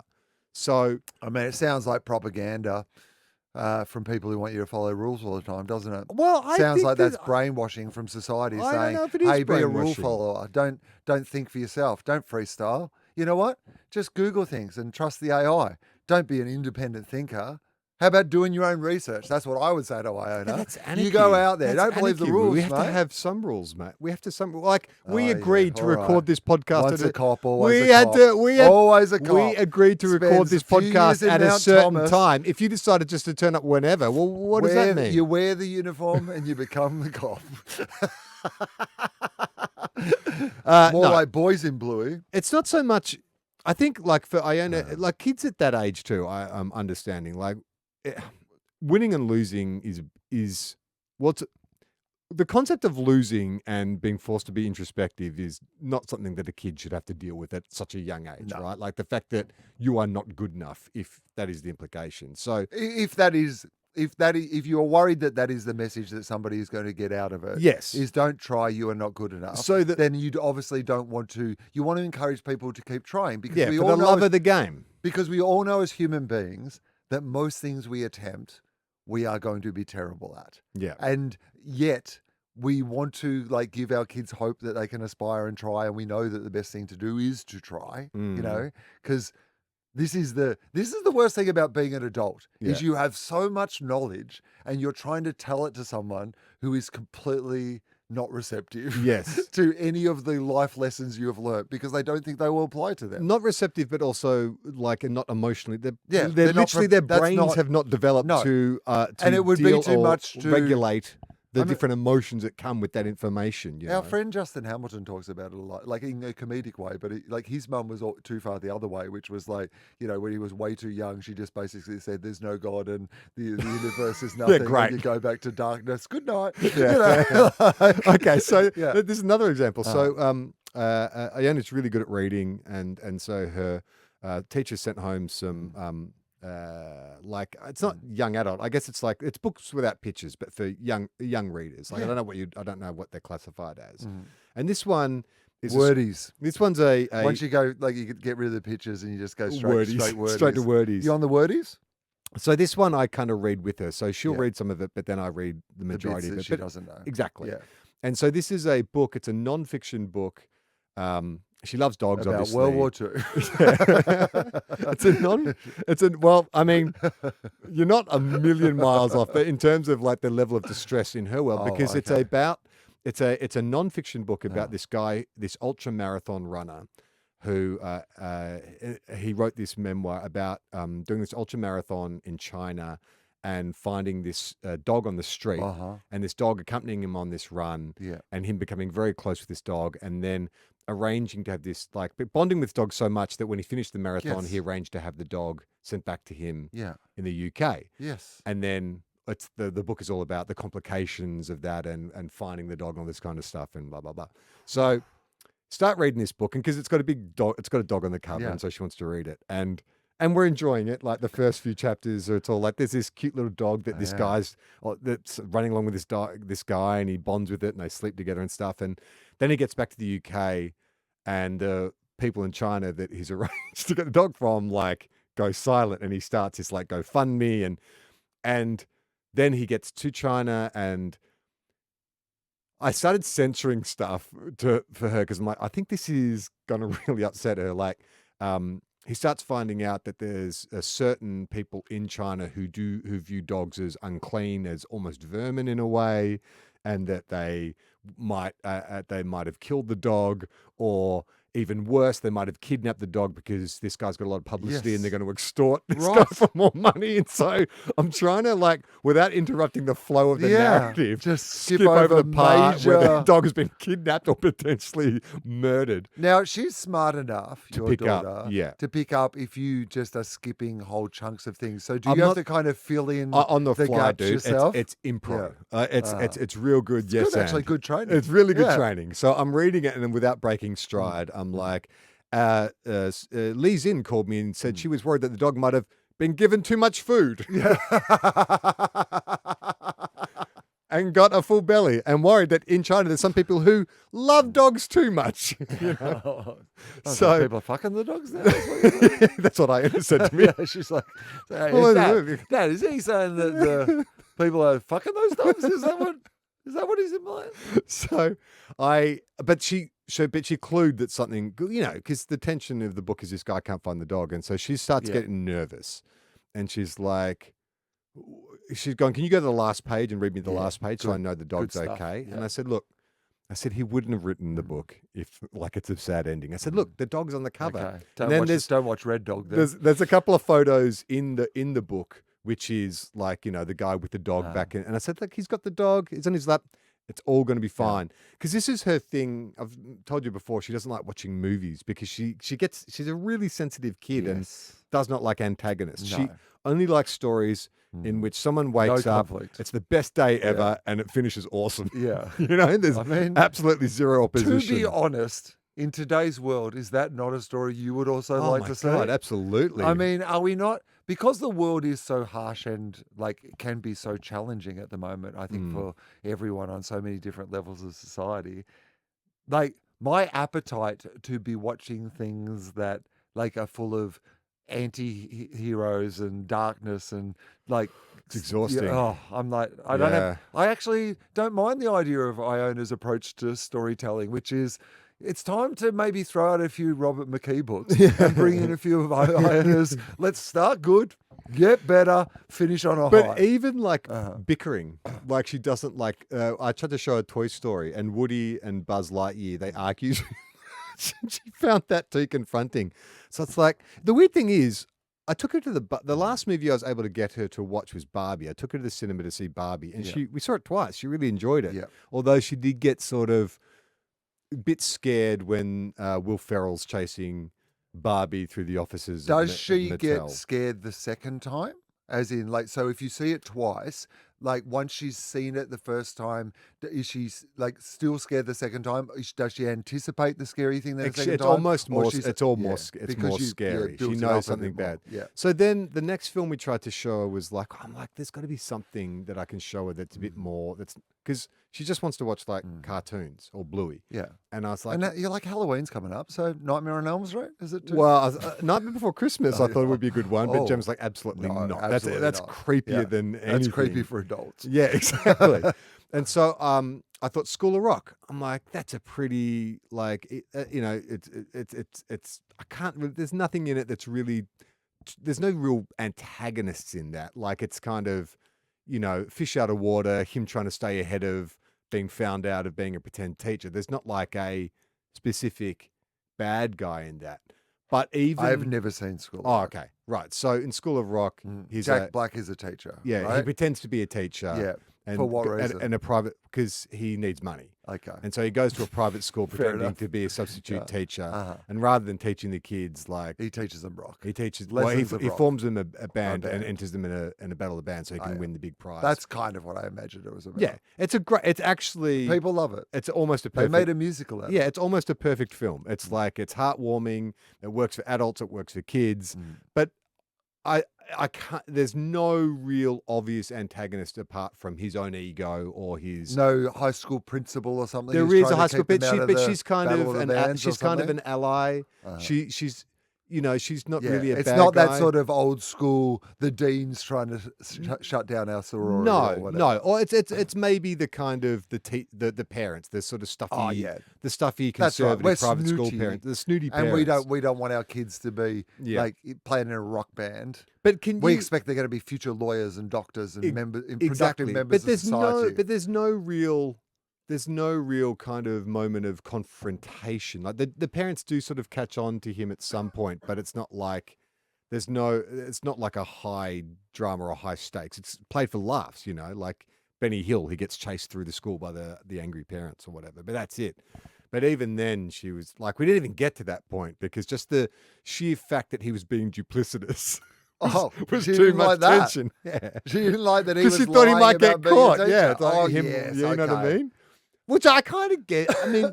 Speaker 1: So,
Speaker 2: I mean, it sounds like propaganda from people who want you to follow rules all the time, doesn't it?
Speaker 1: well, I
Speaker 2: Sounds
Speaker 1: think
Speaker 2: like that's brainwashing from society,
Speaker 1: I don't
Speaker 2: saying,
Speaker 1: know if it is
Speaker 2: "Hey, be a rule
Speaker 1: brainwashing.
Speaker 2: follower. Don't think for yourself. Don't freestyle. You know what? Just Google things and trust the AI. Don't be an independent thinker. How about doing your own research? That's what I would say to Iona.
Speaker 1: That's
Speaker 2: You go
Speaker 1: anarchy.
Speaker 2: out there.
Speaker 1: That's
Speaker 2: Don't believe the
Speaker 1: anarchy.
Speaker 2: rules,
Speaker 1: We have
Speaker 2: mate.
Speaker 1: to have some rules, mate. We have to we
Speaker 2: Oh,
Speaker 1: agreed
Speaker 2: yeah,
Speaker 1: to
Speaker 2: all
Speaker 1: record
Speaker 2: right.
Speaker 1: this podcast.
Speaker 2: Once
Speaker 1: at
Speaker 2: a cop, always
Speaker 1: we
Speaker 2: a
Speaker 1: had
Speaker 2: cop.
Speaker 1: to. We had
Speaker 2: Always a cop.
Speaker 1: We agreed to record
Speaker 2: Spends
Speaker 1: this
Speaker 2: a few years
Speaker 1: podcast
Speaker 2: in
Speaker 1: at a
Speaker 2: Mount
Speaker 1: certain
Speaker 2: Thomas.
Speaker 1: time. If you decided just to turn up whenever, well, what does that mean?
Speaker 2: You wear the uniform and you become the cop. More
Speaker 1: no,
Speaker 2: like Boys in Bluey.
Speaker 1: it's not so much. I think, like for Iona, like kids at that age too. I'm understanding. Like, winning and losing is what's the concept of losing and being forced to be introspective is not something that a kid should have to deal with at such a young age,
Speaker 2: No.
Speaker 1: right? Like the fact that you are not good enough, if that is the implication. So
Speaker 2: If you are worried that is the message that somebody is going to get out of it,
Speaker 1: yes,
Speaker 2: is don't try, you are not good enough.
Speaker 1: So
Speaker 2: then you obviously don't want to. You want to encourage people to keep trying because
Speaker 1: yeah,
Speaker 2: we
Speaker 1: for
Speaker 2: all
Speaker 1: the
Speaker 2: know
Speaker 1: love of the game.
Speaker 2: because we all know as human beings that most things we attempt, we are going to be terrible at.
Speaker 1: Yeah,
Speaker 2: And yet we want to like give our kids hope that they can aspire and try. And we know that the best thing to do is to try, you know, because This is the worst thing about being an adult is
Speaker 1: Yeah.
Speaker 2: you have so much knowledge and you're trying to tell it to someone who is completely not receptive
Speaker 1: Yes.
Speaker 2: to any of the life lessons you have learnt because they don't think they will apply to them.
Speaker 1: Not receptive, but also like and not emotionally.
Speaker 2: Yeah,
Speaker 1: they're
Speaker 2: they're not
Speaker 1: literally
Speaker 2: pre-
Speaker 1: their
Speaker 2: that's
Speaker 1: brains
Speaker 2: not-
Speaker 1: have not developed
Speaker 2: No.
Speaker 1: to
Speaker 2: And it would be
Speaker 1: deal
Speaker 2: too
Speaker 1: or
Speaker 2: much to-
Speaker 1: regulate the
Speaker 2: I mean-
Speaker 1: different emotions that come with that information. You
Speaker 2: Our
Speaker 1: know?
Speaker 2: friend Justin Hamilton talks about it a lot, like in a comedic way, but like his mum was too far the other way, which was like, when he was way too young, she just basically said, "There's no God and the universe is nothing.
Speaker 1: great.
Speaker 2: And you go back to darkness. Good night."
Speaker 1: Yeah. Okay, so
Speaker 2: Yeah.
Speaker 1: this is another example. So Iona's really good at reading, and so her teacher sent home some like it's not young adult. I guess it's books without pictures, but for young readers. Like I don't know what they're classified as. And this one is
Speaker 2: wordies.
Speaker 1: this one's a
Speaker 2: Once you go, like you could get rid of the pictures and you just go straight wordies.
Speaker 1: straight to wordies.
Speaker 2: You on the wordies?
Speaker 1: So this one I kind of read with her. So she'll
Speaker 2: Yeah.
Speaker 1: read some of it, but then I read the
Speaker 2: The
Speaker 1: majority
Speaker 2: bits
Speaker 1: of
Speaker 2: that
Speaker 1: it.
Speaker 2: she
Speaker 1: But
Speaker 2: doesn't know.
Speaker 1: exactly.
Speaker 2: Yeah.
Speaker 1: And so this is a book. It's a non-fiction book. She loves dogs,
Speaker 2: About
Speaker 1: obviously.
Speaker 2: World War II.
Speaker 1: Well, I mean, you're not a million miles off in terms of like the level of distress in her world, because it's a non-fiction book about this guy, this ultra marathon runner, who he wrote this memoir about doing this ultra marathon in China and finding this dog on the street, and this dog accompanying him on this run, and him becoming very close with this dog, and then arranging to have this, like, bonding with dog so much that when he finished the marathon, he arranged to have the dog sent back to him in the UK.
Speaker 2: Yes.
Speaker 1: And then it's the book is all about the complications of that and finding the dog and all this kind of stuff and blah, blah, blah. So start reading this book, and because it's got a big dog, it's got a dog on the cover, and so she wants to read it. And we're enjoying it. Like the first few chapters, it's all like there's this cute little dog that this guy's that's running along with this guy, and he bonds with it, and they sleep together and stuff. And then he gets back to the UK, and people in China that he's arranged to get the dog from like go silent, and he starts this like GoFundMe, and then he gets to China, and I started censoring stuff for her because I think this is gonna really upset her. Like, he starts finding out that there's certain people in China who view dogs as unclean, as almost vermin in a way, and that they might have killed the dog, or even worse, they might have kidnapped the dog because this guy's got a lot of publicity and they're going to extort this guy for more money. And so I'm trying to, like, without interrupting the flow of the narrative,
Speaker 2: just skip over
Speaker 1: the part where the
Speaker 2: major-
Speaker 1: dog has been kidnapped or potentially murdered.
Speaker 2: Now, she's smart enough, your
Speaker 1: pick up,
Speaker 2: daughter, to pick up if you just are skipping whole chunks of things. So do
Speaker 1: I'm
Speaker 2: you have
Speaker 1: not-
Speaker 2: to kind of fill in
Speaker 1: On the fly,
Speaker 2: gaps
Speaker 1: dude.
Speaker 2: yourself?
Speaker 1: It's improv. It's real good.
Speaker 2: It's
Speaker 1: Yes,
Speaker 2: good, actually,
Speaker 1: and.
Speaker 2: good training.
Speaker 1: It's really good
Speaker 2: Yeah.
Speaker 1: training. So I'm reading it, and then without breaking stride, I'm like, Lee Zin called me and said she was worried that the dog might have been given too much food. And got a full belly, and worried that in China there's some people who love dogs too much. You know?
Speaker 2: So people are fucking the dogs now.
Speaker 1: That's what I said to me.
Speaker 2: Yeah, she's like, hey,
Speaker 1: Well,
Speaker 2: Dad, is he saying that the people are fucking those dogs? Is that what he's implying?
Speaker 1: So but she clued that something, you know, because the tension of the book is this guy can't find the dog, and so she starts getting nervous, and she's like, she's going, can you go to the last page and read me the last page so I know the dog's okay? And I said, look, he wouldn't have written the book if, like, it's a sad ending. I said, look, the dog's on the cover.
Speaker 2: Okay. Don't watch Red Dog then.
Speaker 1: There's a couple of photos in the book, which is like, you know, the guy with the dog back in. And I said, look, he's got the dog. It's on his lap. It's all going to be fine. Because this is her thing. I've told you before, she doesn't like watching movies because she's a really sensitive kid and does not like antagonists.
Speaker 2: No.
Speaker 1: She only likes stories in which someone wakes up, it's the best day ever, and it finishes awesome.
Speaker 2: Yeah.
Speaker 1: You know, there's absolutely zero opposition.
Speaker 2: To be honest, in today's world, is that not a story you would also like to see?
Speaker 1: Oh my God, absolutely.
Speaker 2: I mean, are we not, because the world is so harsh and like can be so challenging at the moment, I think for everyone on so many different levels of society, like my appetite to be watching things that like are full of anti-heroes and darkness and like
Speaker 1: it's exhausting.
Speaker 2: I'm like, I actually don't mind the idea of Iona's approach to storytelling, which is, it's time to maybe throw out a few Robert McKee books and bring in a few of Iona's. Let's start good, get better, finish on a high.
Speaker 1: But even like bickering, like she doesn't like. I tried to show her Toy Story, and Woody and Buzz Lightyear, they argued. She found that too confronting. So it's like the weird thing is, I took her to the last movie I was able to get her to watch was Barbie. I took her to the cinema to see Barbie, and we saw it twice. She really enjoyed it.
Speaker 2: Yeah.
Speaker 1: Although she did get sort of a bit scared when Will Ferrell's chasing Barbie through the offices.
Speaker 2: Does she
Speaker 1: Mattel.
Speaker 2: get scared the second time? As in, like, so if you see it twice, like once she's seen it the first time, is she like still scared the second time? Does she anticipate the scary thing the second
Speaker 1: it's
Speaker 2: time?
Speaker 1: almost more. It's more.
Speaker 2: Yeah,
Speaker 1: It's
Speaker 2: because
Speaker 1: more
Speaker 2: you-
Speaker 1: scary.
Speaker 2: built
Speaker 1: She
Speaker 2: it up
Speaker 1: knows
Speaker 2: a
Speaker 1: something
Speaker 2: bit more.
Speaker 1: bad.
Speaker 2: Yeah.
Speaker 1: So then the next film we tried to show her was like, I'm like, there's got to be something that I can show her that's a bit more. That's because she just wants to watch like cartoons or Bluey.
Speaker 2: Yeah.
Speaker 1: And I was like,
Speaker 2: And you're like, Halloween's coming up, so Nightmare on Elm Street, is it too?
Speaker 1: well, Nightmare Before Christmas, I thought it would be a good one, but
Speaker 2: Oh.
Speaker 1: Jem's like, absolutely
Speaker 2: No,
Speaker 1: not.
Speaker 2: absolutely
Speaker 1: That's
Speaker 2: not.
Speaker 1: creepier
Speaker 2: Yeah.
Speaker 1: than anything.
Speaker 2: That's creepy for adults.
Speaker 1: Yeah, exactly. And so I thought School of Rock. I'm like, that's a pretty like it's I can't. There's nothing in it that's really. There's no real antagonists in that. Like it's kind of, fish out of water. Him trying to stay ahead of being found out of being a pretend teacher. There's not like a specific bad guy in that. But even
Speaker 2: I've never seen School.
Speaker 1: Oh, okay, right. So in School of Rock, he's
Speaker 2: Jack Black is a teacher.
Speaker 1: yeah,
Speaker 2: right?
Speaker 1: he pretends to be a teacher.
Speaker 2: Yeah.
Speaker 1: And,
Speaker 2: For what reason?
Speaker 1: And a private, because he needs money.
Speaker 2: Okay.
Speaker 1: And so he goes to a private school
Speaker 2: Fair
Speaker 1: pretending
Speaker 2: enough.
Speaker 1: to be a substitute
Speaker 2: Yeah.
Speaker 1: teacher.
Speaker 2: Uh-huh.
Speaker 1: And rather than teaching the kids, like,
Speaker 2: He teaches them rock.
Speaker 1: he teaches,
Speaker 2: Lessons of
Speaker 1: he
Speaker 2: rock.
Speaker 1: forms them a band and
Speaker 2: band.
Speaker 1: enters them in a battle of the band so he can
Speaker 2: yeah.
Speaker 1: win the big prize.
Speaker 2: That's kind of what I imagined it was about.
Speaker 1: yeah. It's actually,
Speaker 2: People love it.
Speaker 1: it's almost a
Speaker 2: They
Speaker 1: perfect.
Speaker 2: made a musical out of
Speaker 1: Yeah,
Speaker 2: it.
Speaker 1: it's almost a perfect film. It's like, it's heartwarming. It works for adults. It works for kids. But I can't. There's no real obvious antagonist apart from his own ego or his.
Speaker 2: No high school principal or something.
Speaker 1: There
Speaker 2: who's
Speaker 1: is
Speaker 2: trying
Speaker 1: a
Speaker 2: to
Speaker 1: high school,
Speaker 2: keep them out
Speaker 1: but
Speaker 2: the
Speaker 1: she's kind
Speaker 2: Battle
Speaker 1: of
Speaker 2: the
Speaker 1: an
Speaker 2: Bands or
Speaker 1: she's kind of
Speaker 2: something?
Speaker 1: an ally.
Speaker 2: Uh-huh.
Speaker 1: She's she's not
Speaker 2: Yeah,
Speaker 1: really a
Speaker 2: it's
Speaker 1: bad
Speaker 2: not
Speaker 1: guy.
Speaker 2: that sort of old school. The dean's trying to shut down our sorority.
Speaker 1: No,
Speaker 2: or whatever.
Speaker 1: no. Or it's maybe the kind of the parents, the sort of stuffy,
Speaker 2: Oh, yeah.
Speaker 1: the stuffy
Speaker 2: That's right.
Speaker 1: conservative
Speaker 2: We're
Speaker 1: private school
Speaker 2: snooty.
Speaker 1: parents, the snooty
Speaker 2: And
Speaker 1: parents.
Speaker 2: we don't want our kids to be
Speaker 1: Yeah.
Speaker 2: like playing in a rock band.
Speaker 1: But can
Speaker 2: We
Speaker 1: you
Speaker 2: expect they're going to be future lawyers and doctors and productive
Speaker 1: exactly?
Speaker 2: members
Speaker 1: But
Speaker 2: of society.
Speaker 1: there's no real kind of moment of confrontation. Like the parents do sort of catch on to him at some point, but it's not like it's not like a high drama or high stakes. It's played for laughs, like Benny Hill, he gets chased through the school by the angry parents or whatever. But that's it. But even then, she was like, we didn't even get to that point because just the sheer fact that he was being duplicitous was
Speaker 2: she
Speaker 1: too
Speaker 2: didn't
Speaker 1: much
Speaker 2: like that.
Speaker 1: tension. Yeah.
Speaker 2: She didn't like that he was
Speaker 1: Because she thought he
Speaker 2: lying
Speaker 1: might get
Speaker 2: about being a
Speaker 1: caught.
Speaker 2: teacher.
Speaker 1: Yeah, it's like
Speaker 2: oh,
Speaker 1: him,
Speaker 2: yes,
Speaker 1: you know what I
Speaker 2: okay.
Speaker 1: mean? Which I kind of get. I mean,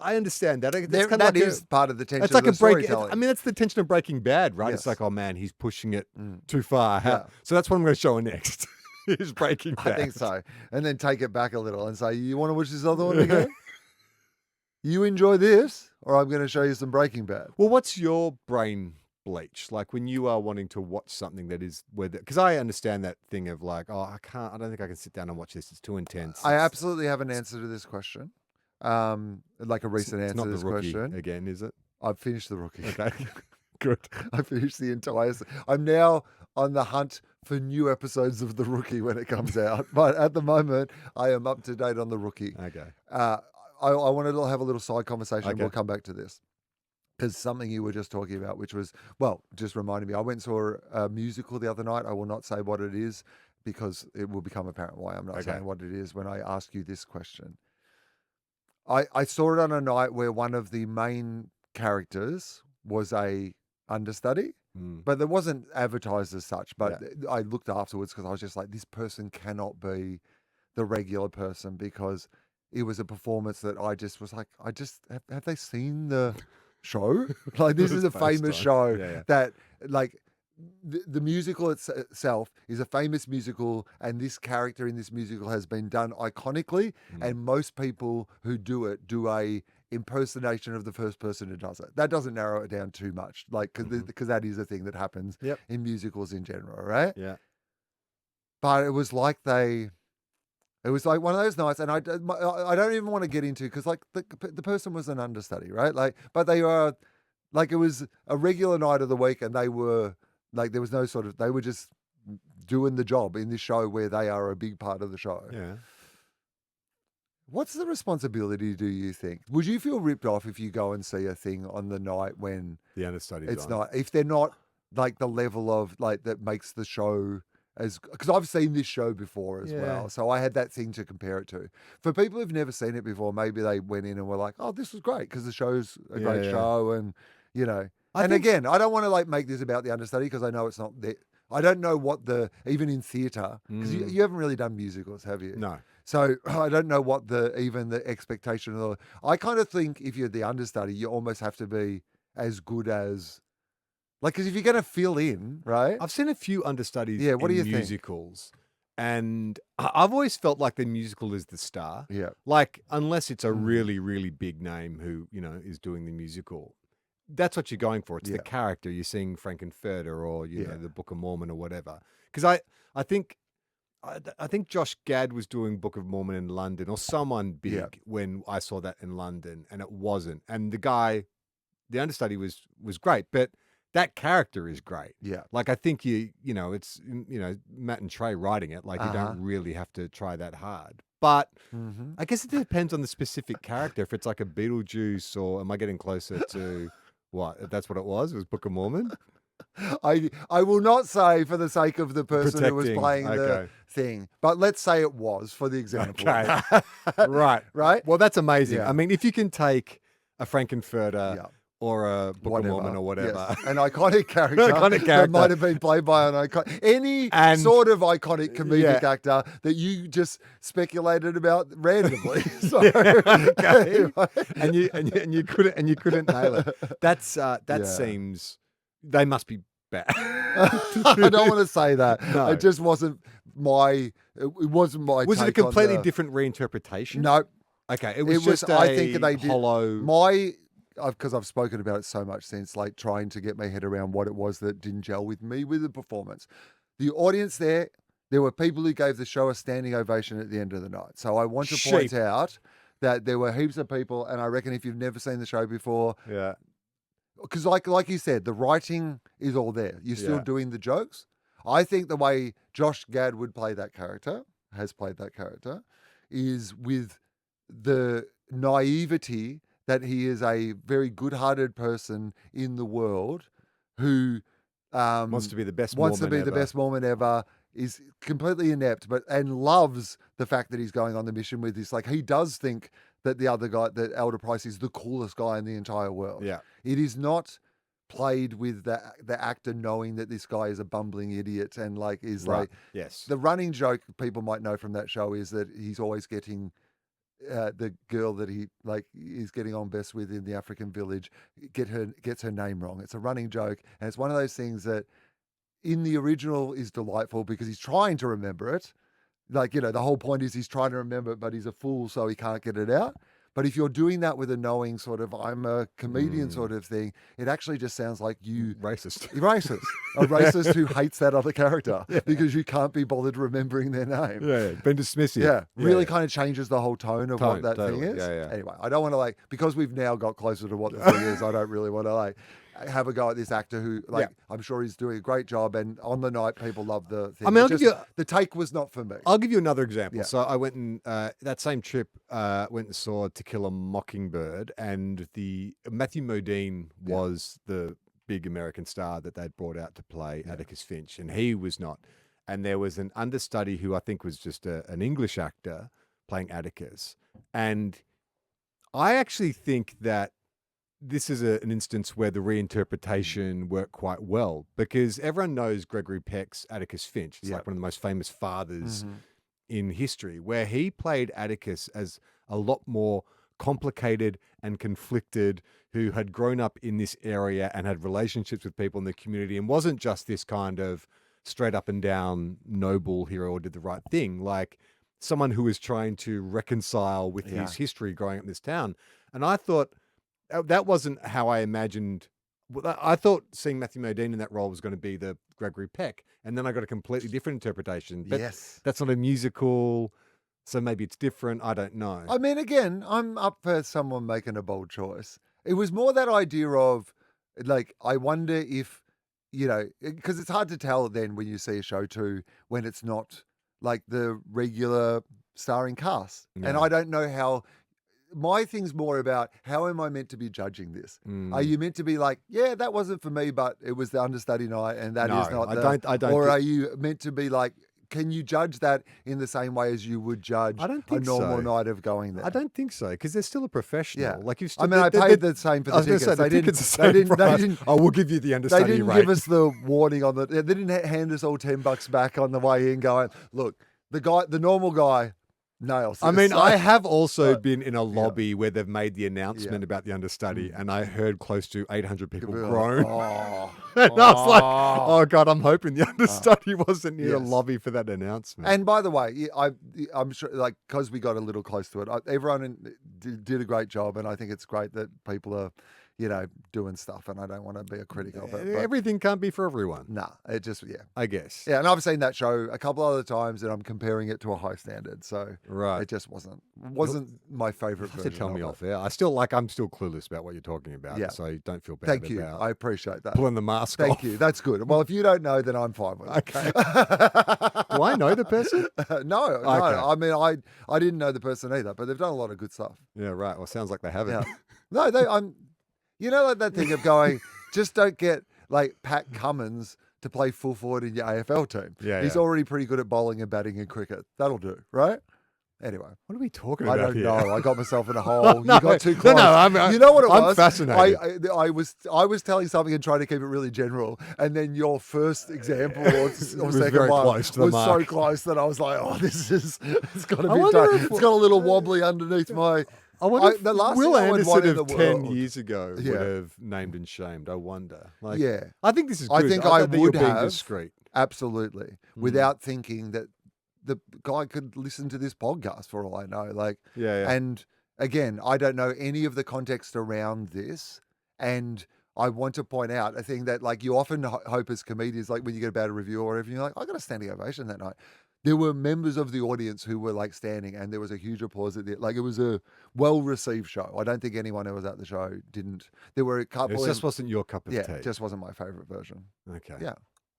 Speaker 1: I understand that. That's kind of
Speaker 2: That
Speaker 1: like
Speaker 2: is part of the tension
Speaker 1: it's like
Speaker 2: of the
Speaker 1: a break.
Speaker 2: storytelling.
Speaker 1: I mean, that's the tension of Breaking Bad, right? It's
Speaker 2: Yes.
Speaker 1: like, oh man, he's pushing it too far.
Speaker 2: Yeah.
Speaker 1: So that's what I'm going to show her next. Is Breaking Bad.
Speaker 2: I think so. And then take it back a little and say, you want to watch this other one again? You enjoy this, or I'm going to show you some Breaking Bad.
Speaker 1: Well, what's your brain bleach like when you are wanting to watch something that is because I understand that thing of like, oh, I don't think I can sit down and watch this. It's too intense.
Speaker 2: I absolutely have an answer to this question. Like a recent
Speaker 1: it's
Speaker 2: answer
Speaker 1: not
Speaker 2: to
Speaker 1: the
Speaker 2: this
Speaker 1: Rookie
Speaker 2: question.
Speaker 1: again, is it?
Speaker 2: I've finished The Rookie.
Speaker 1: Okay, good.
Speaker 2: I finished the entire. I'm now on the hunt for new episodes of The Rookie when it comes out. But at the moment, I am up to date on The Rookie.
Speaker 1: Okay.
Speaker 2: I wanted to have a little side conversation. And
Speaker 1: Okay.
Speaker 2: we'll come back to this. Because something you were just talking about, which was, well, just reminded me. I went and saw a musical the other night. I will not say what it is because it will become apparent why I'm not saying what it is when I ask you this question. I saw it on a night where one of the main characters was a understudy, but it wasn't advertised as such. But I looked afterwards because I was just like, this person cannot be the regular person because it was a performance that I just was like, have they seen the show? Like, this is a famous show that, like, the musical itself is a famous musical, and this character in this musical has been done iconically, and most people who do it do a impersonation of the first person who does it. That doesn't narrow it down too much, like, because that is a thing that happens in musicals in general, right?
Speaker 1: Yeah.
Speaker 2: But it was like they It was like one of those nights, and I don't even want to get into, because like the person was an understudy, right? Like, but they are like, it was a regular night of the week, and they were like, there was no sort of, they were just doing the job in this show where they are a big part of the show.
Speaker 1: Yeah.
Speaker 2: What's the responsibility, do you think? Would you feel ripped off if you go and see a thing on the night when
Speaker 1: The understudy's
Speaker 2: it's
Speaker 1: on.
Speaker 2: not, if they're not like the level of like that makes the show as, because I've seen this show before as well, so I had that thing to compare it to. For people who've never seen it before, maybe they went in and were like, "Oh, this was great," because the show's a great show, and you know. Again, I don't want to like make this about the understudy, because I know it's not there. I don't know what the, even in theatre, because you haven't really done musicals, have you?
Speaker 1: No.
Speaker 2: So I don't know what even the expectation of. I kind of think if you're the understudy, you almost have to be as good as, like, because if you're going to fill in, right?
Speaker 1: I've seen a few understudies
Speaker 2: Yeah, what do
Speaker 1: in
Speaker 2: you think?
Speaker 1: musicals, and I've always felt like the musical is the star.
Speaker 2: Yeah.
Speaker 1: Like, unless it's a really, really big name who, is doing the musical. That's what you're going for. It's the character. You're seeing Frankenfurter or, you know, the Book of Mormon or whatever. Because I think Josh Gad was doing Book of Mormon in London, or someone big, when I saw that in London, and it wasn't. And the understudy was great, but that character is great.
Speaker 2: Yeah.
Speaker 1: Like, I think it's Matt and Trey writing it. Like, you don't really have to try that hard. But I guess it depends on the specific character. If it's like a Beetlejuice, or am I getting closer to what? If that's what it was Book of Mormon?
Speaker 2: I will not say for the sake of the person who was
Speaker 1: Protecting,
Speaker 2: playing the thing, but let's say it was, for the example.
Speaker 1: Okay. Right.
Speaker 2: Right?
Speaker 1: Well, that's amazing.
Speaker 2: Yeah.
Speaker 1: I mean, if you can take a Frankenfurter or a Book of Mormon or whatever.
Speaker 2: Yes. An iconic character,
Speaker 1: Iconic
Speaker 2: that
Speaker 1: character.
Speaker 2: might have been played by an any sort of iconic comedic actor that you just speculated about randomly. So,
Speaker 1: Okay. and you couldn't nail it. That seems, they must be bad.
Speaker 2: I don't want to say that.
Speaker 1: No.
Speaker 2: It just wasn't my. It wasn't my.
Speaker 1: Was it a
Speaker 2: take on
Speaker 1: completely
Speaker 2: the-
Speaker 1: different reinterpretation?
Speaker 2: No.
Speaker 1: Okay, it was just
Speaker 2: I think they did
Speaker 1: hollow.
Speaker 2: Because I've spoken about it so much since, like, trying to get my head around what it was that didn't gel with me with the performance. The audience there were people who gave the show a standing ovation at the end of the night. So I want to point out that there were heaps of people, and I reckon if you've never seen the show before, because like you said, the writing is all there. You're still doing the jokes. I think the way Josh Gad would play that character, has played that character, is with the naivety that he is a very good-hearted person in the world who
Speaker 1: wants to be the best
Speaker 2: Mormon ever, is completely inept, and loves the fact that he's going on the mission with this. Like, he does think that the other guy, that Elder Price, is the coolest guy in the entire world.
Speaker 1: Yeah.
Speaker 2: It is not played with the actor knowing that this guy is a bumbling idiot and like is like.
Speaker 1: Yes.
Speaker 2: The running joke people might know from that show is that he's always getting the girl that he like is getting on best with in the African village gets her name wrong. It's a running joke, and it's one of those things that in the original is delightful because he's trying to remember it. Like, the whole point is he's trying to remember it, but he's a fool, so he can't get it out. But if you're doing that with a knowing sort of, I'm a comedian sort of thing, it actually just sounds like you...
Speaker 1: Racist.
Speaker 2: A racist who hates that other character because you can't be bothered remembering their name.
Speaker 1: Yeah, been dismissive.
Speaker 2: Yeah, really kind of changes the whole tone of what that thing is.
Speaker 1: Yeah.
Speaker 2: Anyway, I don't want to because we've now got closer to what the thing is, I don't really want to have a go at this actor who, I'm sure he's doing a great job, and on the night people love the thing.
Speaker 1: I mean,
Speaker 2: the take was not for me.
Speaker 1: I'll give you another example.
Speaker 2: Yeah.
Speaker 1: So I went and that same trip went and saw To Kill a Mockingbird, and the Matthew Modine was the big American star that they'd brought out to play Atticus Finch, and he was not. And there was an understudy who I think was just an English actor playing Atticus, and I actually think that this is an instance where the reinterpretation worked quite well, because everyone knows Gregory Peck's Atticus Finch. It's like one of the most famous fathers in history, where he played Atticus as a lot more complicated and conflicted, who had grown up in this area and had relationships with people in the community, and wasn't just this kind of straight up and down noble hero or did the right thing, like someone who was trying to reconcile with his history growing up in this town. And I thought, that wasn't how I imagined. I thought seeing Matthew Modine in that role was going to be the Gregory Peck, and then I got a completely different interpretation. But that's not a musical So maybe it's different. I don't know.
Speaker 2: I mean, again, I'm up for someone making a bold choice. It was more that idea of, like, I wonder if, because it's hard to tell then when you see a show too, when it's not like the regular starring cast. And
Speaker 1: Yeah.
Speaker 2: I don't know how. My thing's more about how am I meant to be judging this? Are you meant to be like, yeah, that wasn't for me, but it was the understudy night, and that is
Speaker 1: No,
Speaker 2: not
Speaker 1: I don't.
Speaker 2: or are you meant to be like, can you judge that in the same way as you would judge
Speaker 1: I don't
Speaker 2: a
Speaker 1: think
Speaker 2: normal
Speaker 1: so.
Speaker 2: night of going there?
Speaker 1: I don't think so because they're still a professional.
Speaker 2: Yeah.
Speaker 1: Like you've
Speaker 2: I
Speaker 1: still.
Speaker 2: mean, I paid the same for
Speaker 1: I
Speaker 2: the
Speaker 1: was going to
Speaker 2: tickets.
Speaker 1: say the tickets the same
Speaker 2: They
Speaker 1: price.
Speaker 2: didn't.
Speaker 1: I will give you the
Speaker 2: They
Speaker 1: understudy
Speaker 2: didn't
Speaker 1: rate.
Speaker 2: give us the warning on the. They didn't hand us all $10 back on the way in. Going, look, the normal guy, nails.
Speaker 1: I mean, I have also
Speaker 2: but-
Speaker 1: been in a lobby where they've made the announcement about the understudy, and I heard close to 800 people groan.
Speaker 2: Oh,
Speaker 1: And I was like, oh, God, I'm hoping the understudy wasn't near a
Speaker 2: Yes.
Speaker 1: lobby for that announcement.
Speaker 2: And by the way, I'm sure, like, because we got a little close to it, everyone did a great job, and I think it's great that people are, doing stuff, and I don't want to be a critic of it. But
Speaker 1: Everything can't be for everyone,
Speaker 2: nah, it just,
Speaker 1: I guess.
Speaker 2: Yeah, and I've seen that show a couple other times, and I'm comparing it to a high standard, so
Speaker 1: Right.
Speaker 2: it just wasn't my favorite
Speaker 1: You have
Speaker 2: version.
Speaker 1: to tell me
Speaker 2: of
Speaker 1: off air. I'm still clueless about what you're talking about,
Speaker 2: Yeah.
Speaker 1: so don't feel bad
Speaker 2: Thank you.
Speaker 1: about
Speaker 2: I appreciate that.
Speaker 1: pulling the mask
Speaker 2: Thank
Speaker 1: off.
Speaker 2: you. That's good. Well, if you don't know, then I'm fine with it.
Speaker 1: Okay. Do I know the person?
Speaker 2: No.
Speaker 1: Okay.
Speaker 2: I mean, I didn't know the person either, but they've done a lot of good stuff.
Speaker 1: Yeah, right. Well, sounds like they haven't.
Speaker 2: Yeah. No, like that thing of going, just don't get like Pat Cummins to play full forward in your AFL team.
Speaker 1: Yeah,
Speaker 2: He's
Speaker 1: yeah.
Speaker 2: already pretty good at bowling and batting and cricket. That'll do, right? Anyway.
Speaker 1: What are we talking
Speaker 2: I
Speaker 1: about
Speaker 2: don't
Speaker 1: here?
Speaker 2: know. I got myself in a hole.
Speaker 1: No,
Speaker 2: You got too close. You know what it
Speaker 1: I'm
Speaker 2: was?
Speaker 1: fascinated.
Speaker 2: I was telling something and trying to keep it really general, and then your first example or
Speaker 1: was
Speaker 2: second
Speaker 1: very
Speaker 2: one
Speaker 1: close to the
Speaker 2: was so
Speaker 1: mark.
Speaker 2: close that I was like, "Oh, it's got to
Speaker 1: I
Speaker 2: be
Speaker 1: wonder
Speaker 2: done.
Speaker 1: if-
Speaker 2: It's got a little wobbly underneath my."
Speaker 1: I wonder if
Speaker 2: the last
Speaker 1: Will
Speaker 2: thing I would want
Speaker 1: Anderson
Speaker 2: in
Speaker 1: of
Speaker 2: the
Speaker 1: 10
Speaker 2: world-
Speaker 1: years ago
Speaker 2: Yeah.
Speaker 1: would have named and shamed. I wonder. Like,
Speaker 2: Yeah,
Speaker 1: I think this is
Speaker 2: I
Speaker 1: good.
Speaker 2: think
Speaker 1: I
Speaker 2: I
Speaker 1: think you're
Speaker 2: would
Speaker 1: being
Speaker 2: have.
Speaker 1: discreet.
Speaker 2: absolutely, without thinking that the guy could listen to this podcast for all I know. Like,
Speaker 1: Yeah.
Speaker 2: and again, I don't know any of the context around this. And I want to point out a thing that, like, you often hope as comedians, like when you get a bad review or whatever, you're like, I got a standing ovation that night. There were members of the audience who were like standing, and there was a huge applause at the like. It was a well-received show. I don't think anyone who was at the show didn't. There were a couple.
Speaker 1: It just wasn't your cup of
Speaker 2: yeah,
Speaker 1: tea.
Speaker 2: it just wasn't my favorite version.
Speaker 1: Okay.
Speaker 2: Yeah.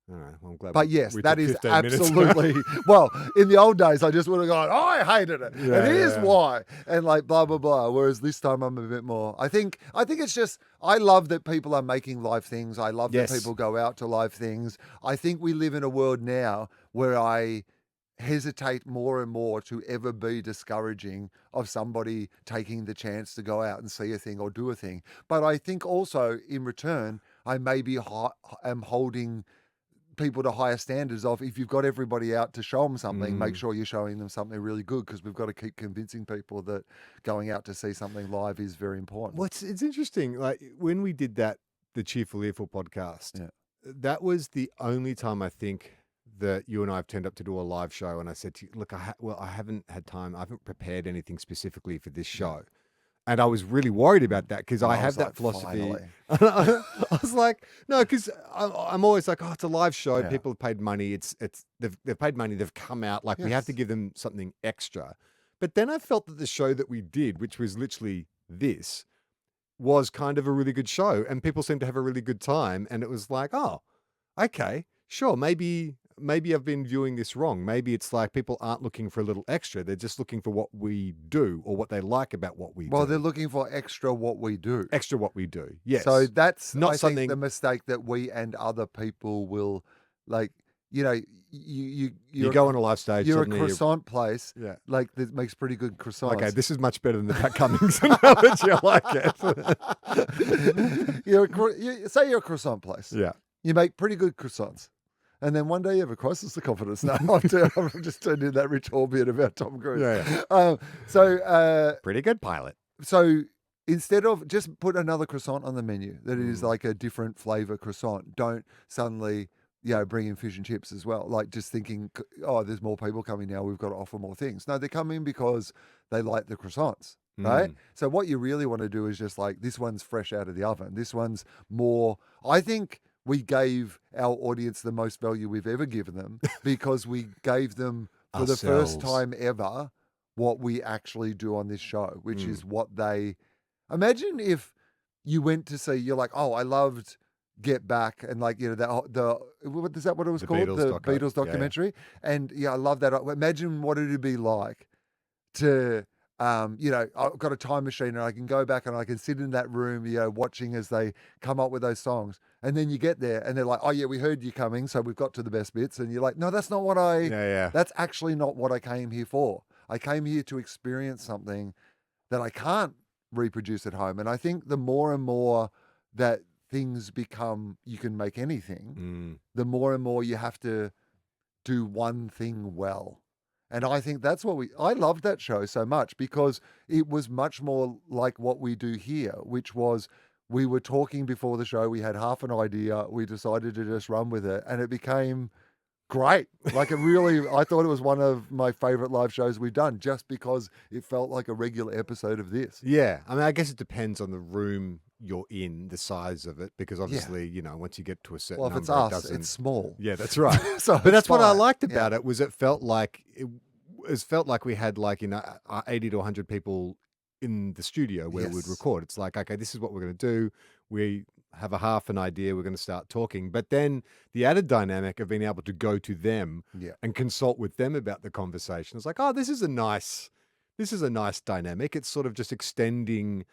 Speaker 1: All right. Well, I'm glad.
Speaker 2: But yes,
Speaker 1: we
Speaker 2: that
Speaker 1: took
Speaker 2: is
Speaker 1: 15 minutes.
Speaker 2: absolutely. Well, in the old days, I just would have gone, oh, I hated it.
Speaker 1: Yeah,
Speaker 2: and here's
Speaker 1: yeah.
Speaker 2: why. And like, blah, blah, blah. Whereas this time I'm a bit more. I think it's just, I love that people are making live things. I love
Speaker 1: Yes.
Speaker 2: that people go out to live things. I think we live in a world now where I hesitate more and more to ever be discouraging of somebody taking the chance to go out and see a thing or do a thing. But I think also in return, I maybe am holding people to higher standards of, if you've got everybody out to show them something, make sure you're showing them something really good, because we've got to keep convincing people that going out to see something live is very important.
Speaker 1: Well, it's interesting. Like when we did the Cheerful Earful podcast,
Speaker 2: Yeah.
Speaker 1: that was the only time I think that you and I have turned up to do a live show. And I said to you, look, I haven't had time. I haven't prepared anything specifically for this show. And I was really worried about that because I have that
Speaker 2: like,
Speaker 1: philosophy.
Speaker 2: finally.
Speaker 1: I was like, no, because I'm always like, oh, it's a live show.
Speaker 2: Yeah.
Speaker 1: People have paid money. They've paid money. They've come out. Like we have
Speaker 2: Yes.
Speaker 1: to give them something extra. But then I felt that the show that we did, which was literally this, was kind of a really good show, and people seemed to have a really good time. And it was like, oh, okay, sure, maybe I've been viewing this wrong. Maybe it's like people aren't looking for a little extra. They're just looking for what we do or what they like about what we
Speaker 2: Well,
Speaker 1: do.
Speaker 2: they're looking for extra what we do.
Speaker 1: Extra what we do. Yes.
Speaker 2: So that's
Speaker 1: Not
Speaker 2: I
Speaker 1: something-
Speaker 2: think the mistake that we and other people will, like, you
Speaker 1: you go on a live stage.
Speaker 2: you're a
Speaker 1: suddenly
Speaker 2: croissant place,
Speaker 1: Yeah.
Speaker 2: like, that makes pretty good croissants.
Speaker 1: Okay, this is much better than the Pat Cummings analogy. I like it.
Speaker 2: Say you're a croissant place.
Speaker 1: Yeah.
Speaker 2: You make pretty good croissants. And then one day you have a crisis of confidence. No, I've just turned in that Rich Orbian about Tom Cruise.
Speaker 1: Yeah. Pretty good pilot.
Speaker 2: So instead of just put another croissant on the menu that is like a different flavor croissant, don't suddenly, bring in fish and chips as well. Like, just thinking, oh, there's more people coming now, we've got to offer more things. No, they're coming because they like the croissants. Right? So what you really want to do is just like, this one's fresh out of the oven. This one's more, I think we gave our audience the most value we've ever given them because we gave them for the first
Speaker 1: Ourselves.
Speaker 2: time ever what we actually do on this show, which is what they imagine if you went to see, you're like, oh, I loved Get Back, and like, you know, what is that what it was called? The Beatles documentary. And yeah, I love that. Imagine what it'd be like to you know, I've got a time machine and I can go back and I can sit in that room, you know, watching as they come up with those songs. And then you get there and they're like, oh yeah, we heard you coming, so we've got to the best bits. And you're like, no, that's not what that's actually not what I came here for. I came here to experience something that I can't reproduce at home. And I think the more and more that things become, you can make anything, the more and more you have to do one thing well. And I think that's what I loved that show so much because it was much more like what we do here, which was we were talking before the show, we had half an idea, we decided to just run with it, and it became great. Like I thought it was one of my favorite live shows we've done just because it felt like a regular episode of this.
Speaker 1: Yeah. I mean, I guess it depends on the room you're in, the size of it, because obviously, you know, once you get to a certain
Speaker 2: if
Speaker 1: number,
Speaker 2: it's us, it's small.
Speaker 1: Yeah, that's right. But that's what I liked about it was it felt like we had like, you know, 80 to 100 people in the studio where we'd record. It's like, okay, this is what we're going to do. We have a half an idea. We're going to start talking. But then the added dynamic of being able to go to them and consult with them about the conversation. It's like, oh, this is a nice dynamic. It's sort of just extending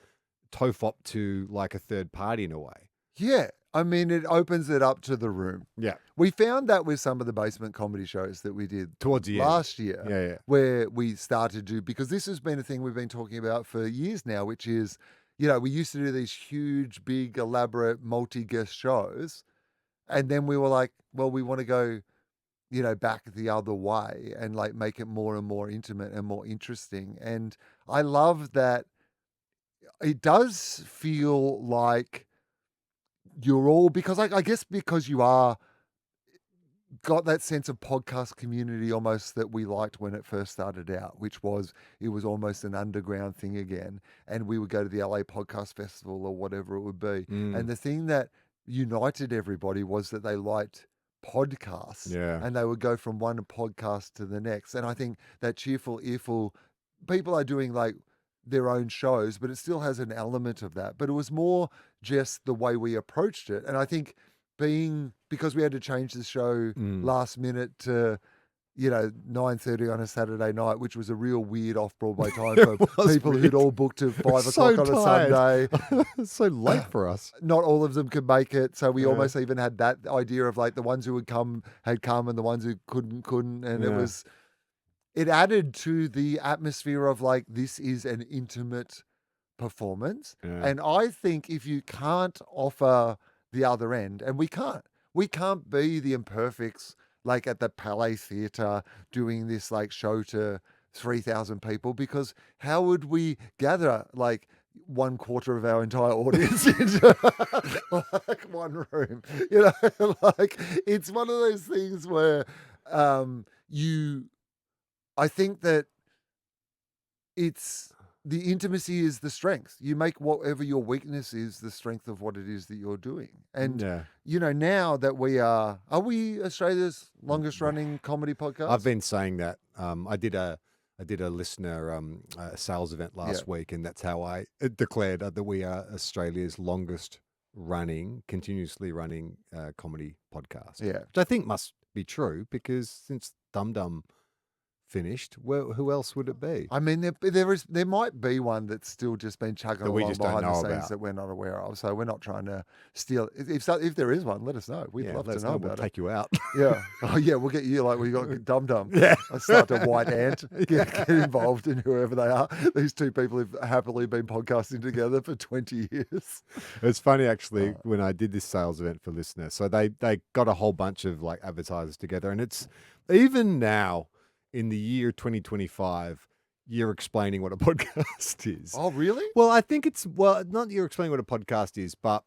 Speaker 1: TOFOP to like a third party in a way.
Speaker 2: Yeah. I mean, it opens it up to the room.
Speaker 1: Yeah.
Speaker 2: We found that with some of the basement comedy shows that we did
Speaker 1: towards the
Speaker 2: last year.
Speaker 1: Yeah.
Speaker 2: Where we started to, because this has been a thing we've been talking about for years now, which is, you know, we used to do these huge, big, elaborate, multi-guest shows. And then we were like, well, we want to go, you know, back the other way and like make it more and more intimate and more interesting. And I love that it does feel like you're all, because I guess because you are got that sense of podcast community almost that we liked when it first started out, which was it was almost an underground thing again. And we would go to the LA Podcast Festival or whatever it would be. And the thing that united everybody was that they liked podcasts.
Speaker 1: Yeah.
Speaker 2: And they would go from one podcast to the next. And I think that Cheerful Earful, people are doing like their own shows, but it still has an element of that. But it was more just the way we approached it. And I think because we had to change the show last minute to, you know, 9:30 on a Saturday night, which was a real weird off-Broadway time for people who'd all booked at 5 o'clock on a Sunday.
Speaker 1: It's so late for us.
Speaker 2: Not all of them could make it. So we almost even had that idea of like the ones who would come had come and the ones who couldn't. And it added to the atmosphere of like, this is an intimate performance. Yeah. And I think if you can't offer the other end, and we can't be the Imperfects like at the Palais Theatre doing this like show to 3,000 people, because how would we gather like 1/4 of our entire audience into like one room? You know, like it's one of those things where I think that it's the intimacy is the strength. You make whatever your weakness is the strength of what it is that you're doing. And, you know, now that are we Australia's longest running comedy podcast?
Speaker 1: I've been saying that. I did a listener sales event last week, and that's how I declared that we are Australia's longest running, continuously running comedy podcast.
Speaker 2: Yeah.
Speaker 1: Which I think must be true, because since Dum Dum finished, well, who else would it be?
Speaker 2: I mean, there might be one that's still just been chugging along behind the scenes that we're not aware of. So we're not trying to steal. If there is one, let us know. We'd love to know about
Speaker 1: we'll
Speaker 2: it.
Speaker 1: Take you out.
Speaker 2: Yeah. Oh yeah, we'll get you like we got Dum Dum.
Speaker 1: Yeah.
Speaker 2: I start to white ant. Get involved in whoever they are. These two people have happily been podcasting together for 20 years.
Speaker 1: It's funny actually when I did this sales event for listeners. So they got a whole bunch of like advertisers together, and it's even now, in the year 2025, you're explaining what a podcast is.
Speaker 2: Oh, really?
Speaker 1: Well, I think not you're explaining what a podcast is, but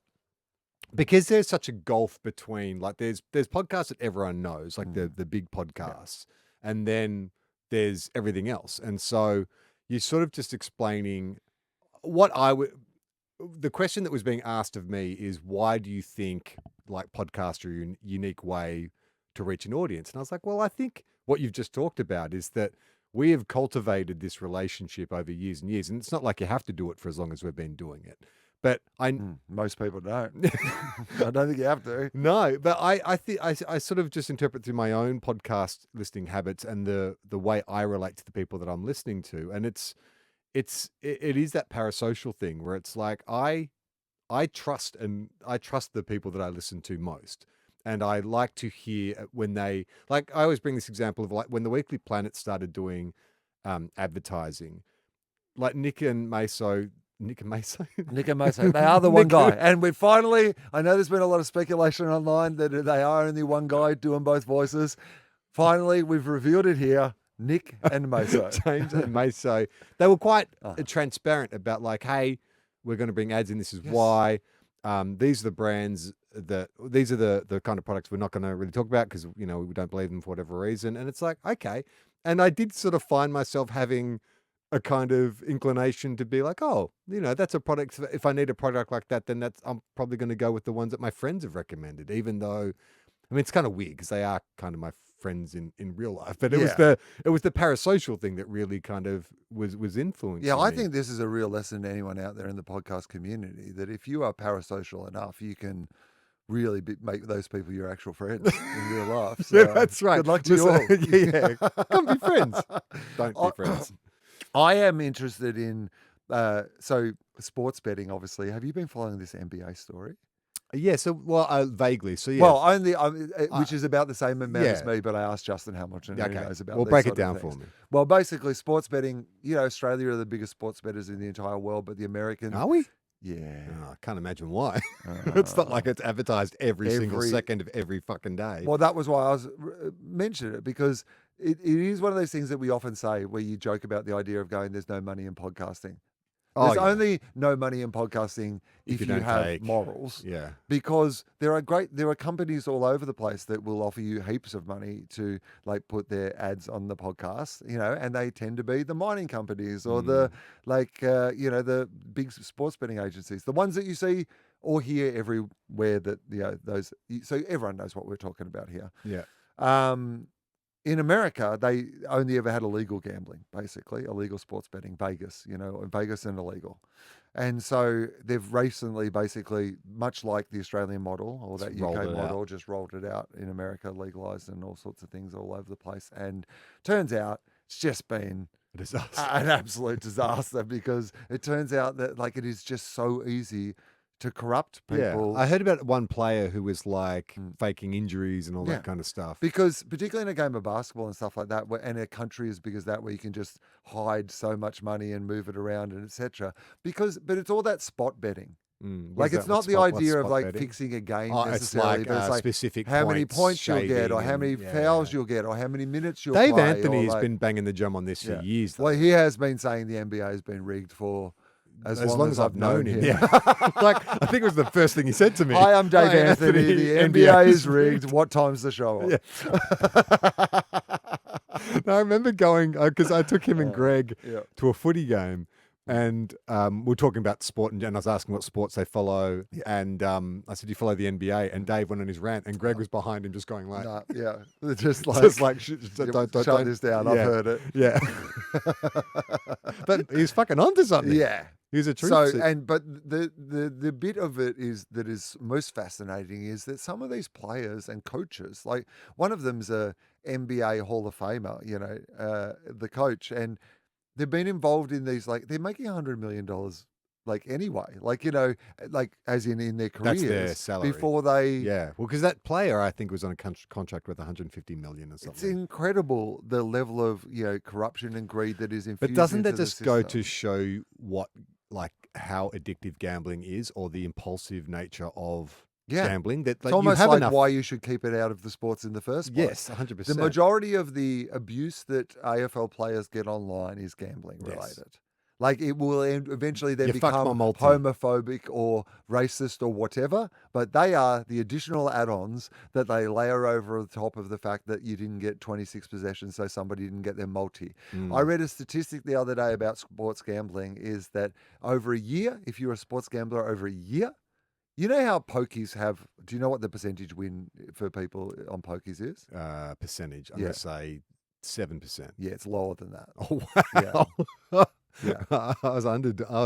Speaker 1: because there's such a gulf between, like, there's podcasts that everyone knows, like the big podcasts, and then there's everything else. And so you're sort of just explaining the question that was being asked of me is, why do you think like podcasts are a unique way to reach an audience? And I was like, well, I think what you've just talked about is that we have cultivated this relationship over years and years, and it's not like you have to do it for as long as we've been doing it. But
Speaker 2: most people don't. I don't think you have to.
Speaker 1: No, but I think I sort of just interpret through my own podcast listening habits and the way I relate to the people that I'm listening to, and it is that parasocial thing where it's like I trust the people that I listen to most. And I like to hear when they, like, I always bring this example of like when the Weekly Planet started doing advertising, like Nick and Meso, they
Speaker 2: are the one guy. And we finally, I know there's been a lot of speculation online that they are only one guy doing both voices. Finally, we've revealed it here. Nick and Meso.
Speaker 1: James and Meso. They were quite transparent about like, hey, we're going to bring ads in. This is why. These are the brands these are the kind of products we're not going to really talk about because, we don't believe them for whatever reason. And it's like, okay. And I did sort of find myself having a kind of inclination to be like, oh, that's a product. If I need a product like that, then I'm probably going to go with the ones that my friends have recommended, even though, I mean, it's kind of weird because they are kind of my friends in real life, but it was the parasocial thing that really kind of was influencing.
Speaker 2: Yeah, I
Speaker 1: me.
Speaker 2: think this is a real lesson to anyone out there in the podcast community that if you are parasocial enough, you can really make those people your actual friends in real life. So,
Speaker 1: yeah, that's right.
Speaker 2: Good luck to you all.
Speaker 1: Yeah, come be friends. Don't be friends.
Speaker 2: I am interested in so sports betting. Obviously, have you been following this NBA story?
Speaker 1: Yeah, so vaguely. So yeah,
Speaker 2: well, only which is about the same amount as me. But I asked Justin how much and he knows about.
Speaker 1: Well, break it down for me.
Speaker 2: Well, basically, sports betting. Australia are the biggest sports bettors in the entire world, but the Americans
Speaker 1: are we?
Speaker 2: Yeah,
Speaker 1: I can't imagine why. It's not like it's advertised every single second of every fucking day.
Speaker 2: Well, that was why I was mentioning it because it is one of those things that we often say where you joke about the idea of going, "There's no money in podcasting." There's only no money in podcasting if you have morals.
Speaker 1: Yeah.
Speaker 2: Because there are companies all over the place that will offer you heaps of money to like put their ads on the podcast, and they tend to be the mining companies or the big sports betting agencies, the ones that you see or hear everywhere that those. So everyone knows what we're talking about here.
Speaker 1: Yeah.
Speaker 2: In America, they only ever had illegal gambling, basically, illegal sports betting, Vegas, Vegas and illegal. And so they've recently basically, much like the Australian model or that UK model, just rolled it out in America, legalized and all sorts of things all over the place. And turns out it's just been
Speaker 1: a disaster.
Speaker 2: An absolute disaster because it turns out that like it is just so easy to corrupt people.
Speaker 1: Yeah. I heard about one player who was like faking injuries and all that kind of stuff.
Speaker 2: Because particularly in a game of basketball and stuff like that, and a country as big as that, where you can just hide so much money and move it around and etc. But it's all that spot betting. Like it's not the idea of like betting? Fixing a game necessarily, but it's like
Speaker 1: specific
Speaker 2: how many points you'll get, or how many fouls you'll get, or how many minutes you'll
Speaker 1: Dave
Speaker 2: play.
Speaker 1: Anthony has been banging the drum on this for years. Though.
Speaker 2: Well, he has been saying the NBA has been rigged for. As long as I've known him.
Speaker 1: Yeah. Like, I think it was the first thing he said to me.
Speaker 2: Hi, I'm Dave Anthony. The NBA is rigged. What time's the show on?
Speaker 1: Yeah. No, I remember going, because I took him and Greg to a footy game. And we were talking about sport, and I was asking what sports they follow. And I said, "You follow the NBA?" And Dave went on his rant, and Greg was behind him, just going like,
Speaker 2: just like
Speaker 1: don't
Speaker 2: shut this down. I've heard it.
Speaker 1: Yeah, but he's fucking onto something.
Speaker 2: Yeah,
Speaker 1: he's a truth.
Speaker 2: But the bit of it that is most fascinating is that some of these players and coaches, like one of them's a NBA Hall of Famer, the coach, and they've been involved in these, like, they're making $100 million, like, anyway. Like, like, as in their careers.
Speaker 1: That's their salary.
Speaker 2: Before they...
Speaker 1: Yeah. Well, because that player, I think, was on a contract worth $150 million or something.
Speaker 2: It's incredible, the level of, corruption and greed that is infused.
Speaker 1: But doesn't that
Speaker 2: into
Speaker 1: just go to show how addictive gambling is, or the impulsive nature of... gambling, that
Speaker 2: it's almost like why you should keep it out of the sports in the first place.
Speaker 1: Yes, 100%.
Speaker 2: The majority of the abuse that AFL players get online is gambling related. Like it will eventually then become homophobic or racist or whatever, but they are the additional add-ons that they layer over the top of the fact that you didn't get 26 possessions, so somebody didn't get their multi. I read a statistic the other day about sports gambling is that over a year, if you're a sports gambler over a year, you know how pokies have, do you know what the percentage win for people on pokies is?
Speaker 1: Percentage. I'm going to say 7%.
Speaker 2: Yeah, it's lower than that.
Speaker 1: Oh wow.
Speaker 2: Yeah.
Speaker 1: I was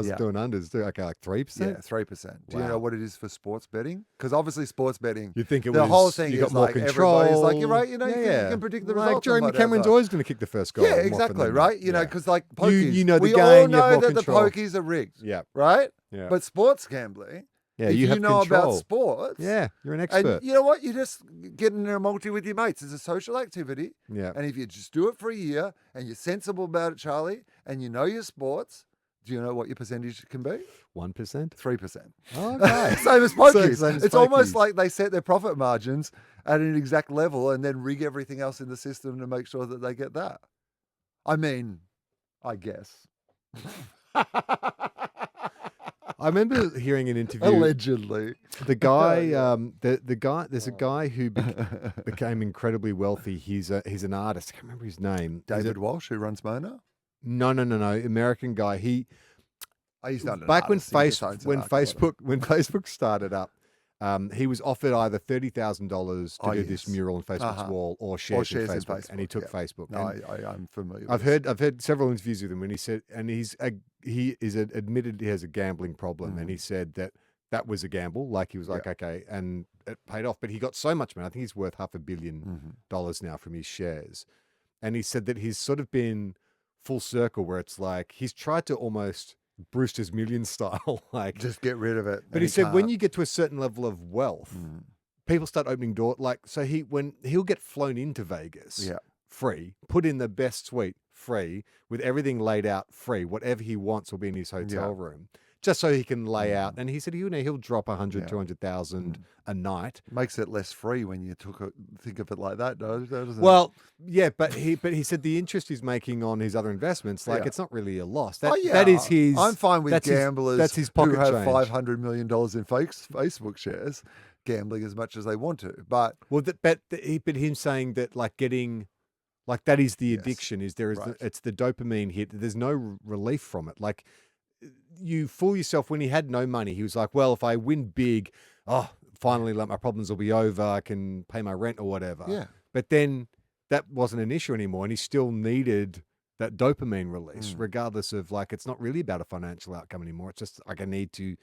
Speaker 2: Yeah.
Speaker 1: doing unders too. Okay, like 3%.
Speaker 2: Yeah, 3%. Do you know
Speaker 1: Wow.
Speaker 2: what it is for sports betting? Because obviously sports betting,
Speaker 1: You'd think it
Speaker 2: the
Speaker 1: was
Speaker 2: whole thing
Speaker 1: you got
Speaker 2: is
Speaker 1: more
Speaker 2: like
Speaker 1: control.
Speaker 2: everybody's like, you're right, you
Speaker 1: Yeah,
Speaker 2: can predict the
Speaker 1: like
Speaker 2: results. and
Speaker 1: Jeremy Cameron's
Speaker 2: whatever.
Speaker 1: always going to kick the first goal.
Speaker 2: Yeah,
Speaker 1: more often
Speaker 2: exactly,
Speaker 1: than
Speaker 2: right?
Speaker 1: not.
Speaker 2: You know,
Speaker 1: Yeah.
Speaker 2: because like pokies,
Speaker 1: you know the
Speaker 2: we
Speaker 1: game,
Speaker 2: all
Speaker 1: you have
Speaker 2: know
Speaker 1: more
Speaker 2: that
Speaker 1: control.
Speaker 2: the pokies are rigged,
Speaker 1: Yeah.
Speaker 2: right?
Speaker 1: Yeah.
Speaker 2: But sports gambling,
Speaker 1: Yeah,
Speaker 2: if
Speaker 1: you have
Speaker 2: know
Speaker 1: control.
Speaker 2: about sports,
Speaker 1: Yeah, you're an
Speaker 2: and
Speaker 1: expert.
Speaker 2: you know what, you just get in a multi with your mates. It's a social activity,
Speaker 1: Yeah.
Speaker 2: and if you just do it for a year and you're sensible about it, Charlie, and you know your sports, do you know what your percentage can be?
Speaker 1: 1%.
Speaker 2: 3%.
Speaker 1: Oh, okay.
Speaker 2: Same as pokies.
Speaker 1: Same as
Speaker 2: It's almost
Speaker 1: pokies.
Speaker 2: like they set their profit margins at an exact level and then rig everything else in the system to make sure that they get that. I mean, I guess.
Speaker 1: I remember hearing an interview.
Speaker 2: Allegedly.
Speaker 1: The guy,
Speaker 2: Yeah.
Speaker 1: the guy. There's a guy who became incredibly wealthy. He's an artist. I can't remember his name.
Speaker 2: David Walsh, who runs Mona?
Speaker 1: No. American guy. He's
Speaker 2: not an
Speaker 1: back
Speaker 2: artist.
Speaker 1: when Facebook started up. He was offered either $30,000 to do this mural on Facebook's wall or shares in Facebook, and he took Facebook.
Speaker 2: No, I'm familiar.
Speaker 1: I've heard several interviews with him when he said, and he admitted he has a gambling problem, and he said that was a gamble. Like he was like, okay, and it paid off, but he got so much money. I think he's worth $500 million now from his shares, and he said that he's sort of been full circle where it's like he's tried to almost Brewster's Millions style, like
Speaker 2: just get rid of it.
Speaker 1: But he said when you get to a certain level of wealth, people start opening doors. Like so, he'll get flown into Vegas, free, put in the best suite, free, with everything laid out, free. Whatever he wants will be in his hotel room, just so he can lay out. And he said he'll drop 100, 200,000 a night.
Speaker 2: Makes it less free when you think of it like that, doesn't it?
Speaker 1: Well, yeah, but he said the interest he's making on his other investments, like it's not really a loss. That is his.
Speaker 2: I'm fine with gamblers
Speaker 1: that's his pocket
Speaker 2: who have
Speaker 1: change.
Speaker 2: $500 million in Facebook shares, gambling as much as they want to. But
Speaker 1: but him saying that like getting. Like that is the addiction. It's the dopamine hit. There's no relief from it. Like you fool yourself. When he had no money, he was like, "Well, if I win big, finally, like my problems will be over. I can pay my rent or whatever."
Speaker 2: Yeah.
Speaker 1: But then that wasn't an issue anymore, and he still needed that dopamine release, regardless of like it's not really about a financial outcome anymore. It's just like I need to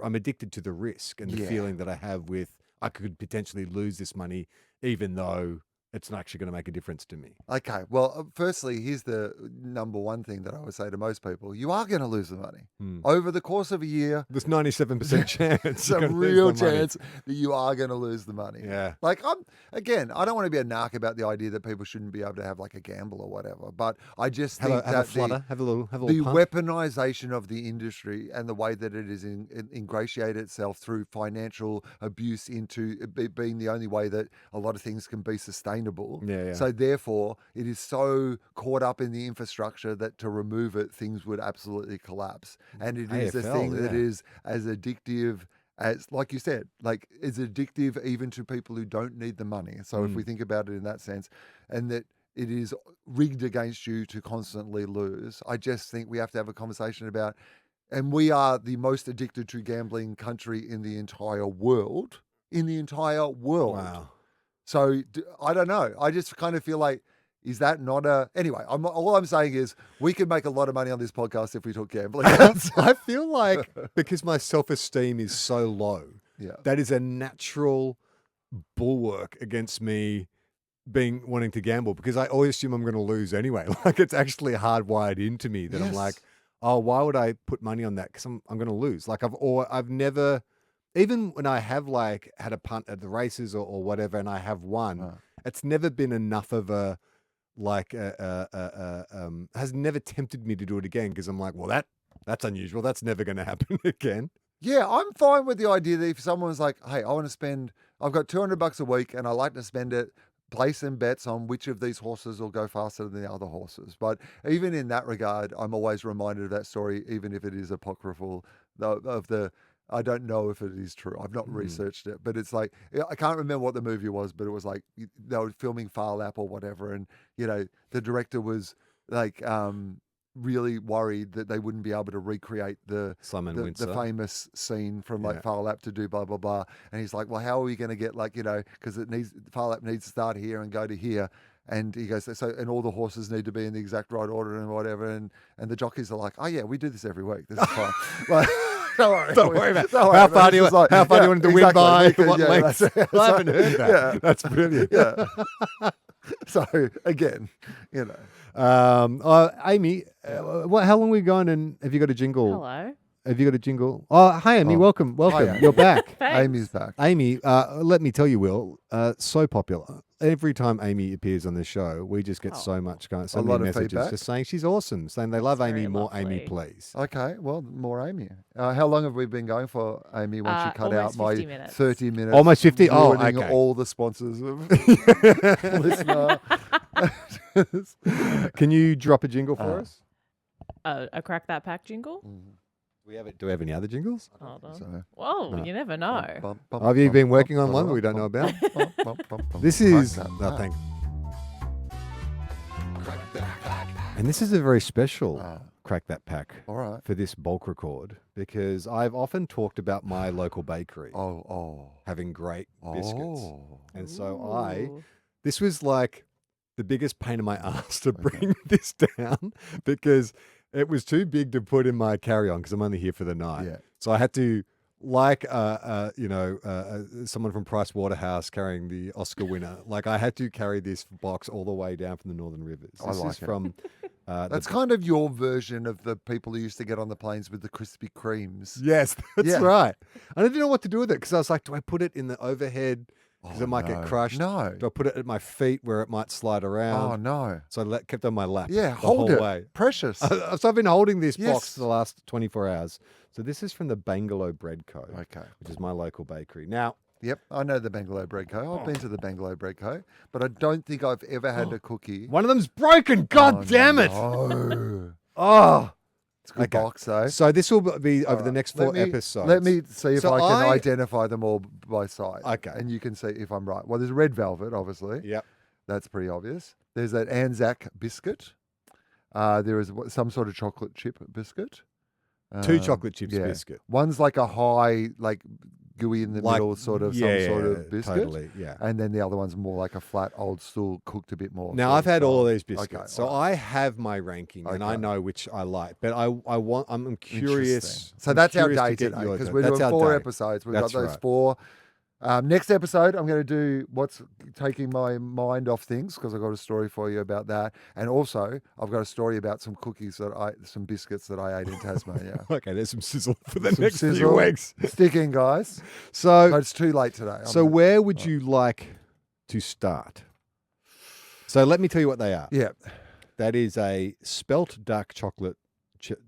Speaker 1: I'm addicted to the risk and the feeling that I have with I could potentially lose this money, even though it's not actually going to make a difference to me.
Speaker 2: Okay. Well, firstly, here's the number one thing that I would say to most people. You are going to lose the money. Over the course of a year.
Speaker 1: There's 97% chance.
Speaker 2: It's a real chance that you are going to lose the money.
Speaker 1: Yeah.
Speaker 2: Like, I don't want to be a narc about the idea that people shouldn't be able to have like a gamble or whatever. But I just think
Speaker 1: have a flutter, have a little
Speaker 2: the
Speaker 1: pump.
Speaker 2: weaponization of the industry and the way that it is ingratiated itself through financial abuse into it being the only way that a lot of things can be sustainable.
Speaker 1: Yeah.
Speaker 2: So therefore, it is so caught up in the infrastructure that to remove it, things would absolutely collapse. And it is a thing that is as addictive as, like you said, like it's addictive even to people who don't need the money. So if we think about it in that sense, and that it is rigged against you to constantly lose, I just think we have to have a conversation about, and we are the most addicted to gambling country in the entire world.
Speaker 1: Wow.
Speaker 2: So I don't know. I just kind of feel like, is that not anyway, all I'm saying is we could make a lot of money on this podcast if we talk gambling.
Speaker 1: I feel like because my self-esteem is so low, that is a natural bulwark against me wanting to gamble, because I always assume I'm going to lose anyway. Like it's actually hardwired into me that I'm like, oh, why would I put money on that? Because I'm going to lose. Like I've never... Even when I have like had a punt at the races or whatever, and I have won, it's never been enough of has never tempted me to do it again, because I'm like, well, that's unusual. That's never going to happen again.
Speaker 2: Yeah, I'm fine with the idea that if someone's like, hey, I've got $200 a week and I like to spend it, place some bets on which of these horses will go faster than the other horses. But even in that regard, I'm always reminded of that story, even if it is apocryphal, I don't know if it is true. I've not researched it, but it's like, I can't remember what the movie was, but it was like they were filming Far Lap or whatever. And, the director was like really worried that they wouldn't be able to recreate the famous scene from like Far Lap to do blah, blah, blah. And he's like, well, how are we going to get because Far Lap needs to start here and go to here. And he goes, so, and all the horses need to be in the exact right order and whatever. And the jockeys are like, oh yeah, we do this every week. This is fine. Like, don't worry about
Speaker 1: how far do you want him to win by? What lengths? I haven't heard that.
Speaker 2: Yeah.
Speaker 1: That's brilliant.
Speaker 2: Yeah. So again, you know.
Speaker 1: Amy, how long are we going? And have you got a jingle?
Speaker 3: Hello.
Speaker 1: Have you got a jingle? Oh, hi, Amy. Welcome.
Speaker 2: Hiya.
Speaker 1: You're back.
Speaker 2: Amy's back.
Speaker 1: Amy, let me tell you, Will, so popular. Every time Amy appears on the show, we just get so much going. So
Speaker 2: a
Speaker 1: many
Speaker 2: lot of
Speaker 1: messages
Speaker 2: feedback.
Speaker 1: just saying she's awesome, saying they love Amy, more Amy, please.
Speaker 2: Okay, well, more Amy. How long have we been going for, Amy, once you cut out my
Speaker 3: minutes.
Speaker 2: 30 minutes?
Speaker 1: Almost 50? Oh,
Speaker 2: ruining
Speaker 1: okay.
Speaker 2: all the sponsors of listener.
Speaker 1: Can you drop a jingle for us?
Speaker 3: A Crack That Pack jingle?
Speaker 1: Do we have any other jingles?
Speaker 3: Hold on.
Speaker 2: So,
Speaker 3: Whoa, you never know.
Speaker 1: Have you been working on one that we don't know about? This is... thanks. And this is a very special Crack That Pack
Speaker 2: all right.
Speaker 1: for this bulk record, because I've often talked about my local bakery having great biscuits. And so this was like the biggest pain in my ass to bring this down, because it was too big to put in my carry-on because I'm only here for the night.
Speaker 2: Yeah.
Speaker 1: So I had to, like, someone from Price Waterhouse carrying the Oscar winner, like I had to carry this box all the way down from the Northern Rivers.
Speaker 2: I like it.
Speaker 1: From...
Speaker 2: That's kind of your version of the people who used to get on the planes with the Krispy Kremes.
Speaker 1: Yes, that's right. I didn't know what to do with it because I was like, do I put it in the overhead because it might get crushed?
Speaker 2: No.
Speaker 1: Do I put it at my feet where it might slide around?
Speaker 2: Oh, no.
Speaker 1: So I kept it on my lap
Speaker 2: Yeah,
Speaker 1: the
Speaker 2: hold
Speaker 1: whole
Speaker 2: it.
Speaker 1: way.
Speaker 2: Precious.
Speaker 1: So I've been holding this
Speaker 2: Yes.
Speaker 1: box for the last 24 hours. So this is from the Bangalow Bread Co.,
Speaker 2: Okay.
Speaker 1: which is my local bakery. Now,
Speaker 2: Yep, I know the Bangalow Bread Co. I've been to the Bangalow Bread Co., but I don't think I've ever had a cookie.
Speaker 1: one of them's broken. God damn it.
Speaker 2: No.
Speaker 1: Oh.
Speaker 2: It's a good box, though.
Speaker 1: So this will be over the next 4 episodes.
Speaker 2: Let me see if
Speaker 1: So
Speaker 2: I can identify them all by sight.
Speaker 1: Okay.
Speaker 2: And you can see if I'm right. Well, there's red velvet, obviously.
Speaker 1: Yep.
Speaker 2: That's pretty obvious. There's that Anzac biscuit. There is some sort of chocolate chip biscuit.
Speaker 1: 2 chocolate chips biscuit.
Speaker 2: One's like a high, like gooey in the middle, sort of some sort of biscuit.
Speaker 1: Totally, yeah.
Speaker 2: And then the other one's more like a flat, old stool, cooked a bit more.
Speaker 1: Now
Speaker 2: sort
Speaker 1: I've
Speaker 2: of
Speaker 1: had
Speaker 2: style.
Speaker 1: all of these biscuits,
Speaker 2: Okay,
Speaker 1: so I have my ranking, and I know which I like. But I'm curious.
Speaker 2: Interesting. So that's our day
Speaker 1: to get
Speaker 2: today,
Speaker 1: yours.
Speaker 2: because we're
Speaker 1: That's
Speaker 2: doing
Speaker 1: our
Speaker 2: 4
Speaker 1: day.
Speaker 2: episodes. We've
Speaker 1: That's
Speaker 2: got those
Speaker 1: right.
Speaker 2: 4. Next episode, I'm going to do what's taking my mind off things, because I've got a story for you about that. And also, I've got a story about some some biscuits that I ate in Tasmania.
Speaker 1: Okay, there's some sizzle for the
Speaker 2: Some
Speaker 1: next few
Speaker 2: sizzle.
Speaker 1: weeks.
Speaker 2: Stick in, guys.
Speaker 1: So,
Speaker 2: But it's too late today.
Speaker 1: so where would you like to start? So let me tell you what they are.
Speaker 2: Yeah.
Speaker 1: That is a spelt dark chocolate chip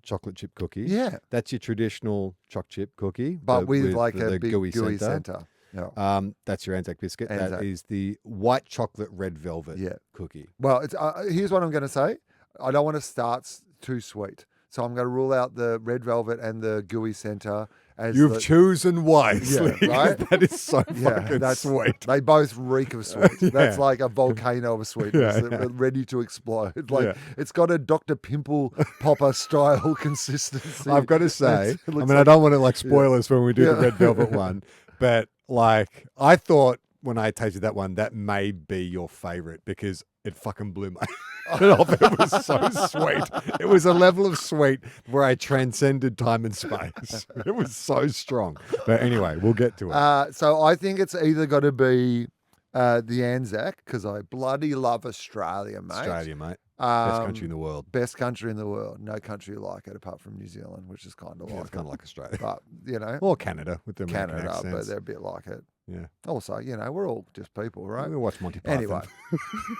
Speaker 1: cookie.
Speaker 2: Yeah.
Speaker 1: That's your traditional choc chip cookie,
Speaker 2: But with like
Speaker 1: the
Speaker 2: a big gooey
Speaker 1: center.
Speaker 2: center. Yeah.
Speaker 1: That's your Anzac biscuit.
Speaker 2: Anzac.
Speaker 1: That is the white chocolate red velvet cookie.
Speaker 2: Well, it's, here's what I'm going to say. I don't want to start too sweet. So I'm going to rule out the red velvet and the gooey center. As
Speaker 1: You've chosen wisely.
Speaker 2: Yeah, right?
Speaker 1: That is so fucking sweet.
Speaker 2: They both reek of sweet. That's like a volcano of sweetness, ready to explode. Like it's got a Dr. Pimple Popper style consistency.
Speaker 1: I've got to say, I don't want to like spoilers when we do the red velvet one, but like I thought when I tasted that one, that may be your favorite because it fucking blew my head off. It was so sweet. It was a level of sweet where I transcended time and space. It was so strong. But anyway, we'll get to it.
Speaker 2: So I think it's either got to be the Anzac, because I bloody love Australia, mate.
Speaker 1: Australia, mate. Best country in the world.
Speaker 2: Best country in the world. No country like it apart from New Zealand, which is kind of like
Speaker 1: it's kind of like Australia.
Speaker 2: But, you know.
Speaker 1: Or Canada with the American
Speaker 2: Canada,
Speaker 1: accents.
Speaker 2: but they're a bit like it.
Speaker 1: Yeah.
Speaker 2: Also, you know, we're all just people, right?
Speaker 1: We watch Monty Python.
Speaker 2: Anyway,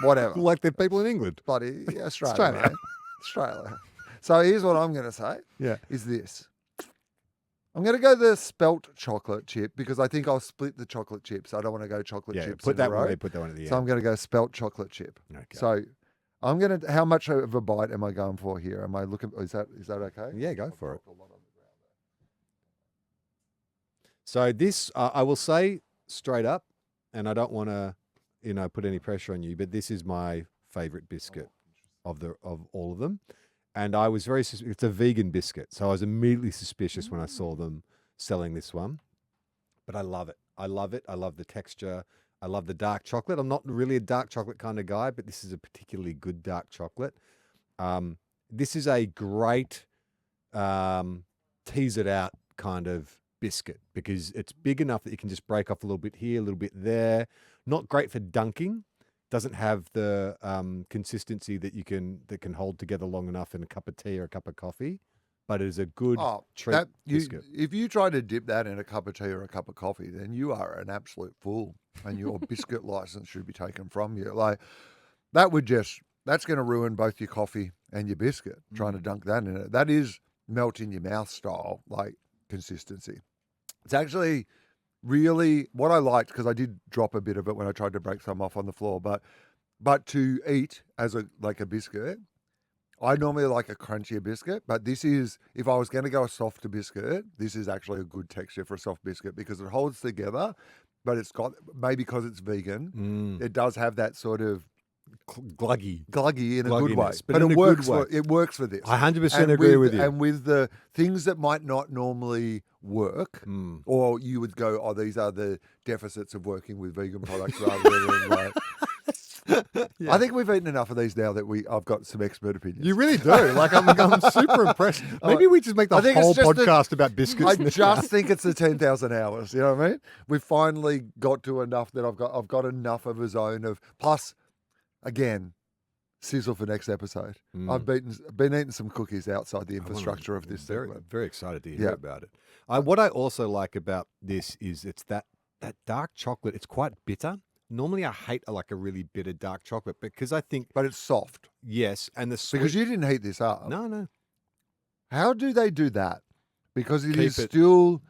Speaker 2: whatever.
Speaker 1: Like the people in England.
Speaker 2: Bloody Australia. Mate. Australia. So here's what I'm going to say.
Speaker 1: Yeah.
Speaker 2: Is this. I'm going to go the spelt chocolate chip because I think I'll split the chocolate chips. I don't want to go chocolate chips
Speaker 1: put
Speaker 2: in
Speaker 1: that
Speaker 2: a row.
Speaker 1: one. Put that one at the end.
Speaker 2: So I'm going to go spelt chocolate chip.
Speaker 1: Okay.
Speaker 2: So I'm going to. How much of a bite am I going for here? Am I looking? Is that okay?
Speaker 1: Yeah, go for it. So this, I will say straight up, and I don't want to, put any pressure on you, but this is my favorite biscuit of all of them. And I was it's a vegan biscuit. So I was immediately suspicious when I saw them selling this one, but I love it. I love it. I love the texture. I love the dark chocolate. I'm not really a dark chocolate kind of guy, but this is a particularly good dark chocolate. This is a great tease it out kind of biscuit because it's big enough that you can just break off a little bit here, a little bit there. Not great for dunking. Doesn't have the consistency that can hold together long enough in a cup of tea or a cup of coffee. But it is a good treat biscuit.
Speaker 2: If you try to dip that in a cup of tea or a cup of coffee, then you are an absolute fool, and your biscuit license should be taken from you. Like that's going to ruin both your coffee and your biscuit. Trying to dunk that in it, that is melt in your mouth style like consistency. It's actually really what I liked because I did drop a bit of it when I tried to break some off on the floor. But to eat as a biscuit. I normally like a crunchier biscuit, but this is, if I was going to go a softer biscuit, this is actually a good texture for a soft biscuit because it holds together, but it's got, maybe because it's vegan, it does have that sort of
Speaker 1: gluggy
Speaker 2: in a good way.
Speaker 1: But
Speaker 2: it works for this.
Speaker 1: I 100% agree with you.
Speaker 2: And with the things that might not normally work, or you would go, oh, these are the deficits of working with vegan products rather than like... Yeah. I think we've eaten enough of these now that I've got some expert opinions.
Speaker 1: You really do. Like I'm super impressed. Maybe we just make the whole podcast about biscuits.
Speaker 2: I just think it's the 10,000 hours. You know what I mean? We've finally got to enough that I've got enough of a zone of plus. Again, sizzle for next episode. I've been eating some cookies outside the infrastructure of this.
Speaker 1: Very excited to hear about it. What I also like about this is it's that dark chocolate. It's quite bitter. Normally, I hate a really bitter dark chocolate because I think...
Speaker 2: But it's soft.
Speaker 1: Yes, and the sweet...
Speaker 2: Because you didn't heat this up.
Speaker 1: No.
Speaker 2: How do they do that? Because it is still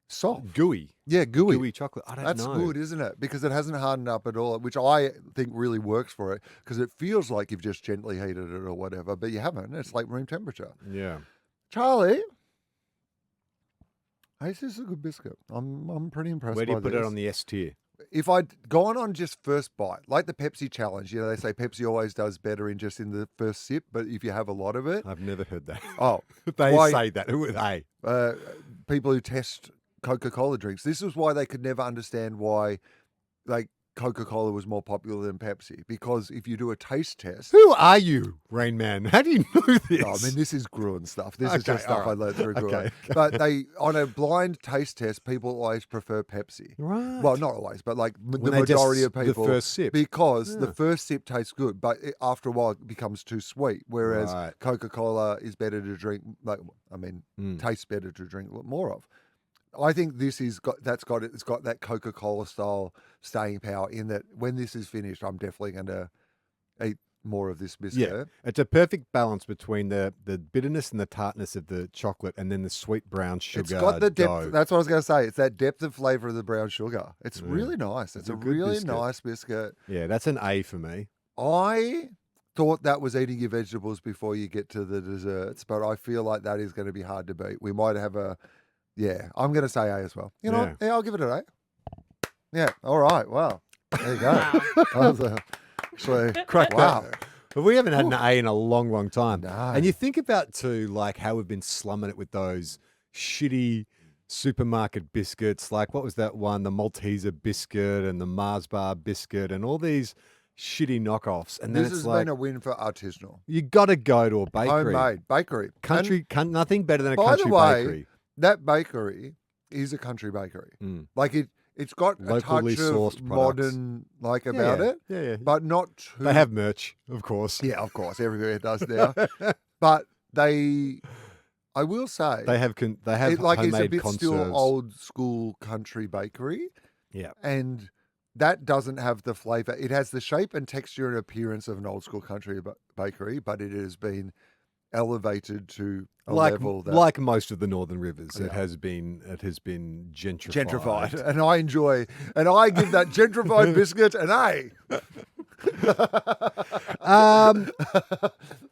Speaker 2: soft.
Speaker 1: Gooey.
Speaker 2: Yeah, gooey.
Speaker 1: Gooey chocolate. I don't know.
Speaker 2: That's good, isn't it? Because it hasn't hardened up at all, which I think really works for it because it feels like you've just gently heated it or whatever, but you haven't. It's like room temperature.
Speaker 1: Yeah.
Speaker 2: Charlie... This is a good biscuit. I'm pretty impressed by this.
Speaker 1: Where do you put it on the S tier?
Speaker 2: If I'd gone on just first bite, like the Pepsi challenge, they say Pepsi always does better in just in the first sip, but if you have a lot of it...
Speaker 1: I've never heard that.
Speaker 2: Oh.
Speaker 1: They say that. Who are they?
Speaker 2: People who test Coca-Cola drinks. This is why they could never understand why Coca-Cola was more popular than Pepsi, because if you do a taste test...
Speaker 1: Who are you, Rain Man? How do you know this?
Speaker 2: No, I mean, this is Gruen stuff. This is just stuff I learned through Gruen. But on a blind taste test, people always prefer Pepsi.
Speaker 1: Right.
Speaker 2: Well, not always, but the majority of people.
Speaker 1: The first sip.
Speaker 2: Because the first sip tastes good, but after a while it becomes too sweet, whereas Coca-Cola is better to drink, tastes better to drink more of. I think this it's got that Coca-Cola style staying power in that when this is finished, I'm definitely going to eat more of this biscuit.
Speaker 1: Yeah, it's a perfect balance between the bitterness and the tartness of the chocolate and then the sweet brown sugar.
Speaker 2: It's got the depth.
Speaker 1: Dough.
Speaker 2: That's what I was going to say. It's that depth of flavor of the brown sugar. It's really nice. It's a really nice biscuit.
Speaker 1: Yeah, that's an A for me.
Speaker 2: I thought that was eating your vegetables before you get to the desserts, but I feel like that is going to be hard to beat. We might have I'm going to say A as well. You know what? Yeah, I'll give it an A. Yeah, all right. Wow. There you go. That was actually...
Speaker 1: Wow. But we haven't had an A in a long, long time.
Speaker 2: No.
Speaker 1: And you think about, too, like how we've been slumming it with those shitty supermarket biscuits. Like, what was that one? The Malteser biscuit and the Mars bar biscuit and all these shitty knockoffs. And then
Speaker 2: this has been a win for artisanal.
Speaker 1: You got to go to a bakery.
Speaker 2: Homemade bakery.
Speaker 1: Nothing better than a country bakery.
Speaker 2: That bakery is a country bakery. Like it's got
Speaker 1: locally
Speaker 2: a touch
Speaker 1: sourced
Speaker 2: of modern about it.
Speaker 1: Yeah.
Speaker 2: But not too...
Speaker 1: They have merch, of course.
Speaker 2: Yeah, of course. Everywhere does now. But I will say...
Speaker 1: They have homemade
Speaker 2: it's a bit
Speaker 1: conserves.
Speaker 2: still old school country bakery.
Speaker 1: Yeah.
Speaker 2: And that doesn't have the flavour. It has the shape and texture and appearance of an old school country bakery, but it has been elevated to a level that,
Speaker 1: like most of the Northern Rivers, it has been gentrified.
Speaker 2: And I give that gentrified biscuit an A.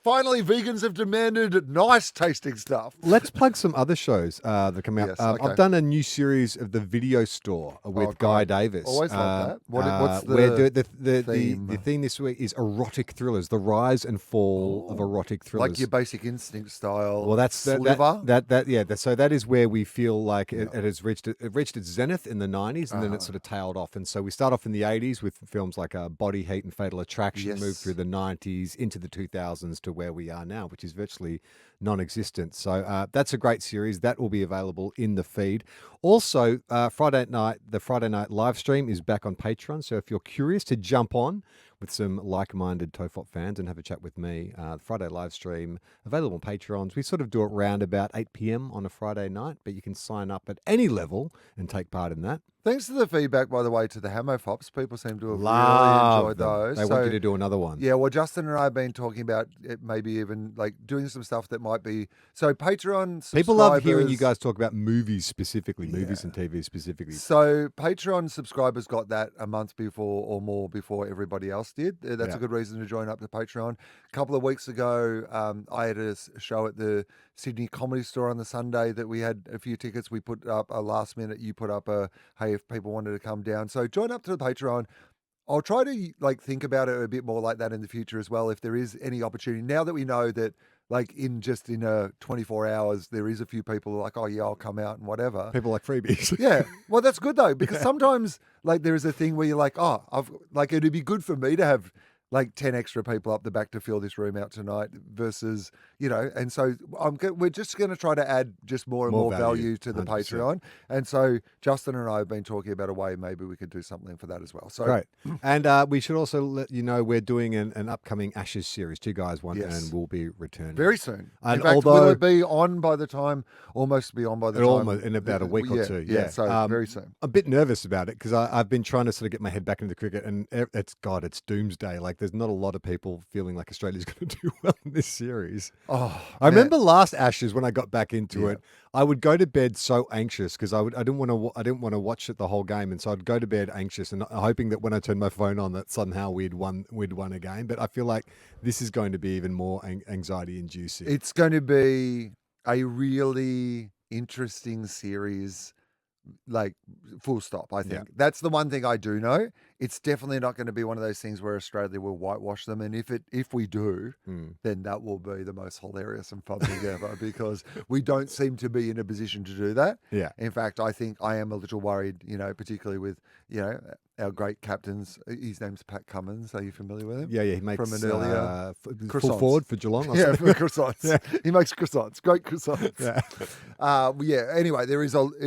Speaker 2: finally vegans have demanded nice tasting stuff.
Speaker 1: Let's plug some other shows that come out.
Speaker 2: Yes, okay.
Speaker 1: I've done a new series of The Video Store with Guy Davis.
Speaker 2: Always love that. What's
Speaker 1: the
Speaker 2: theme?
Speaker 1: The theme this week is erotic thrillers, the rise and fall of erotic thrillers.
Speaker 2: Like your Basic Instinct style.
Speaker 1: Well, that's
Speaker 2: Sliver.
Speaker 1: So that is where we feel like it has reached its zenith in the 90s, and then it sort of tailed off. And so we start off in the 80s with films like Body Heat and Fatal Attraction, moved through the 90s into the 2000s to where we are now, which is virtually non-existent. So that's a great series that will be available in the feed. Also, the Friday night live stream is back on Patreon. So if you're curious to jump on with some like-minded TOFOP fans and have a chat with me, the Friday live stream available on Patreons. We sort of do it round about 8 p.m. on a Friday night, but you can sign up at any level and take part in that.
Speaker 2: Thanks for the feedback, by the way, to the Hamofops. People seem to have really enjoyed those.
Speaker 1: They want you to do another one.
Speaker 2: Yeah, well, Justin and I have been talking about it, maybe even like doing some stuff that might be... So Patreon subscribers...
Speaker 1: People love hearing you guys talk about movies specifically, movies and TV specifically.
Speaker 2: So Patreon subscribers got that a month before or more before everybody else did. That's a good reason to join up to Patreon. A couple of weeks ago, I had a show at the Sydney Comedy Store on the Sunday that we had a few tickets. We put up a last minute, you put up a, hey, if people wanted to come down. So join up to the Patreon. I'll try to think about it a bit more like that in the future as well, if there is any opportunity. Now that we know that in 24 hours, there is a few people who are like, oh yeah, I'll come out and whatever.
Speaker 1: People like freebies.
Speaker 2: Yeah. Well, that's good though, because sometimes there is a thing where you're like, oh, it'd be good for me to have 10 extra people up the back to fill this room out tonight versus, and so we're just going to try to add just more and more value to the 100%. Patreon. And so Justin and I have been talking about a way maybe we could do something for that as well. So
Speaker 1: great. And we should also let you know we're doing an upcoming Ashes series. Two guys, one, and we'll be returning.
Speaker 2: Very soon.
Speaker 1: And
Speaker 2: in fact, will it be on by the time, almost be on by the time?
Speaker 1: Almost, in about a week or two. Yeah,
Speaker 2: so very soon.
Speaker 1: I'm a bit nervous about it because I've been trying to sort of get my head back into cricket, and it's doomsday. There's not a lot of people feeling like Australia's going to do well in this series.
Speaker 2: Oh,
Speaker 1: I remember last Ashes when I got back into it, I would go to bed so anxious because I didn't want to watch it the whole game, and so I'd go to bed anxious and hoping that when I turned my phone on that somehow we'd won a game. But I feel like this is going to be even more anxiety inducing.
Speaker 2: It's going to be a really interesting series. Full stop, I think. That's the one thing I do know. It's definitely not going to be one of those things where Australia will whitewash them. And if we do, then that will be the most hilarious and fun thing ever because we don't seem to be in a position to do that.
Speaker 1: Yeah.
Speaker 2: In fact, I think I am a little worried, particularly with, our great captains. His name's Pat Cummins. Are you familiar with him?
Speaker 1: Yeah, he makes
Speaker 2: from an earlier
Speaker 1: full forward for Geelong.
Speaker 2: For croissants. He makes croissants. Great croissants. Anyway,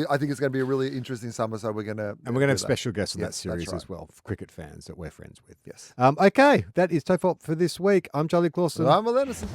Speaker 2: I think it's going to be a really interesting summer, so we're going to
Speaker 1: have special guests on that series as well, for cricket fans that we're friends with.
Speaker 2: Yes.
Speaker 1: Okay, that is TOFOP for this week. I'm Charlie Clausen.
Speaker 2: I'm Will Anderson.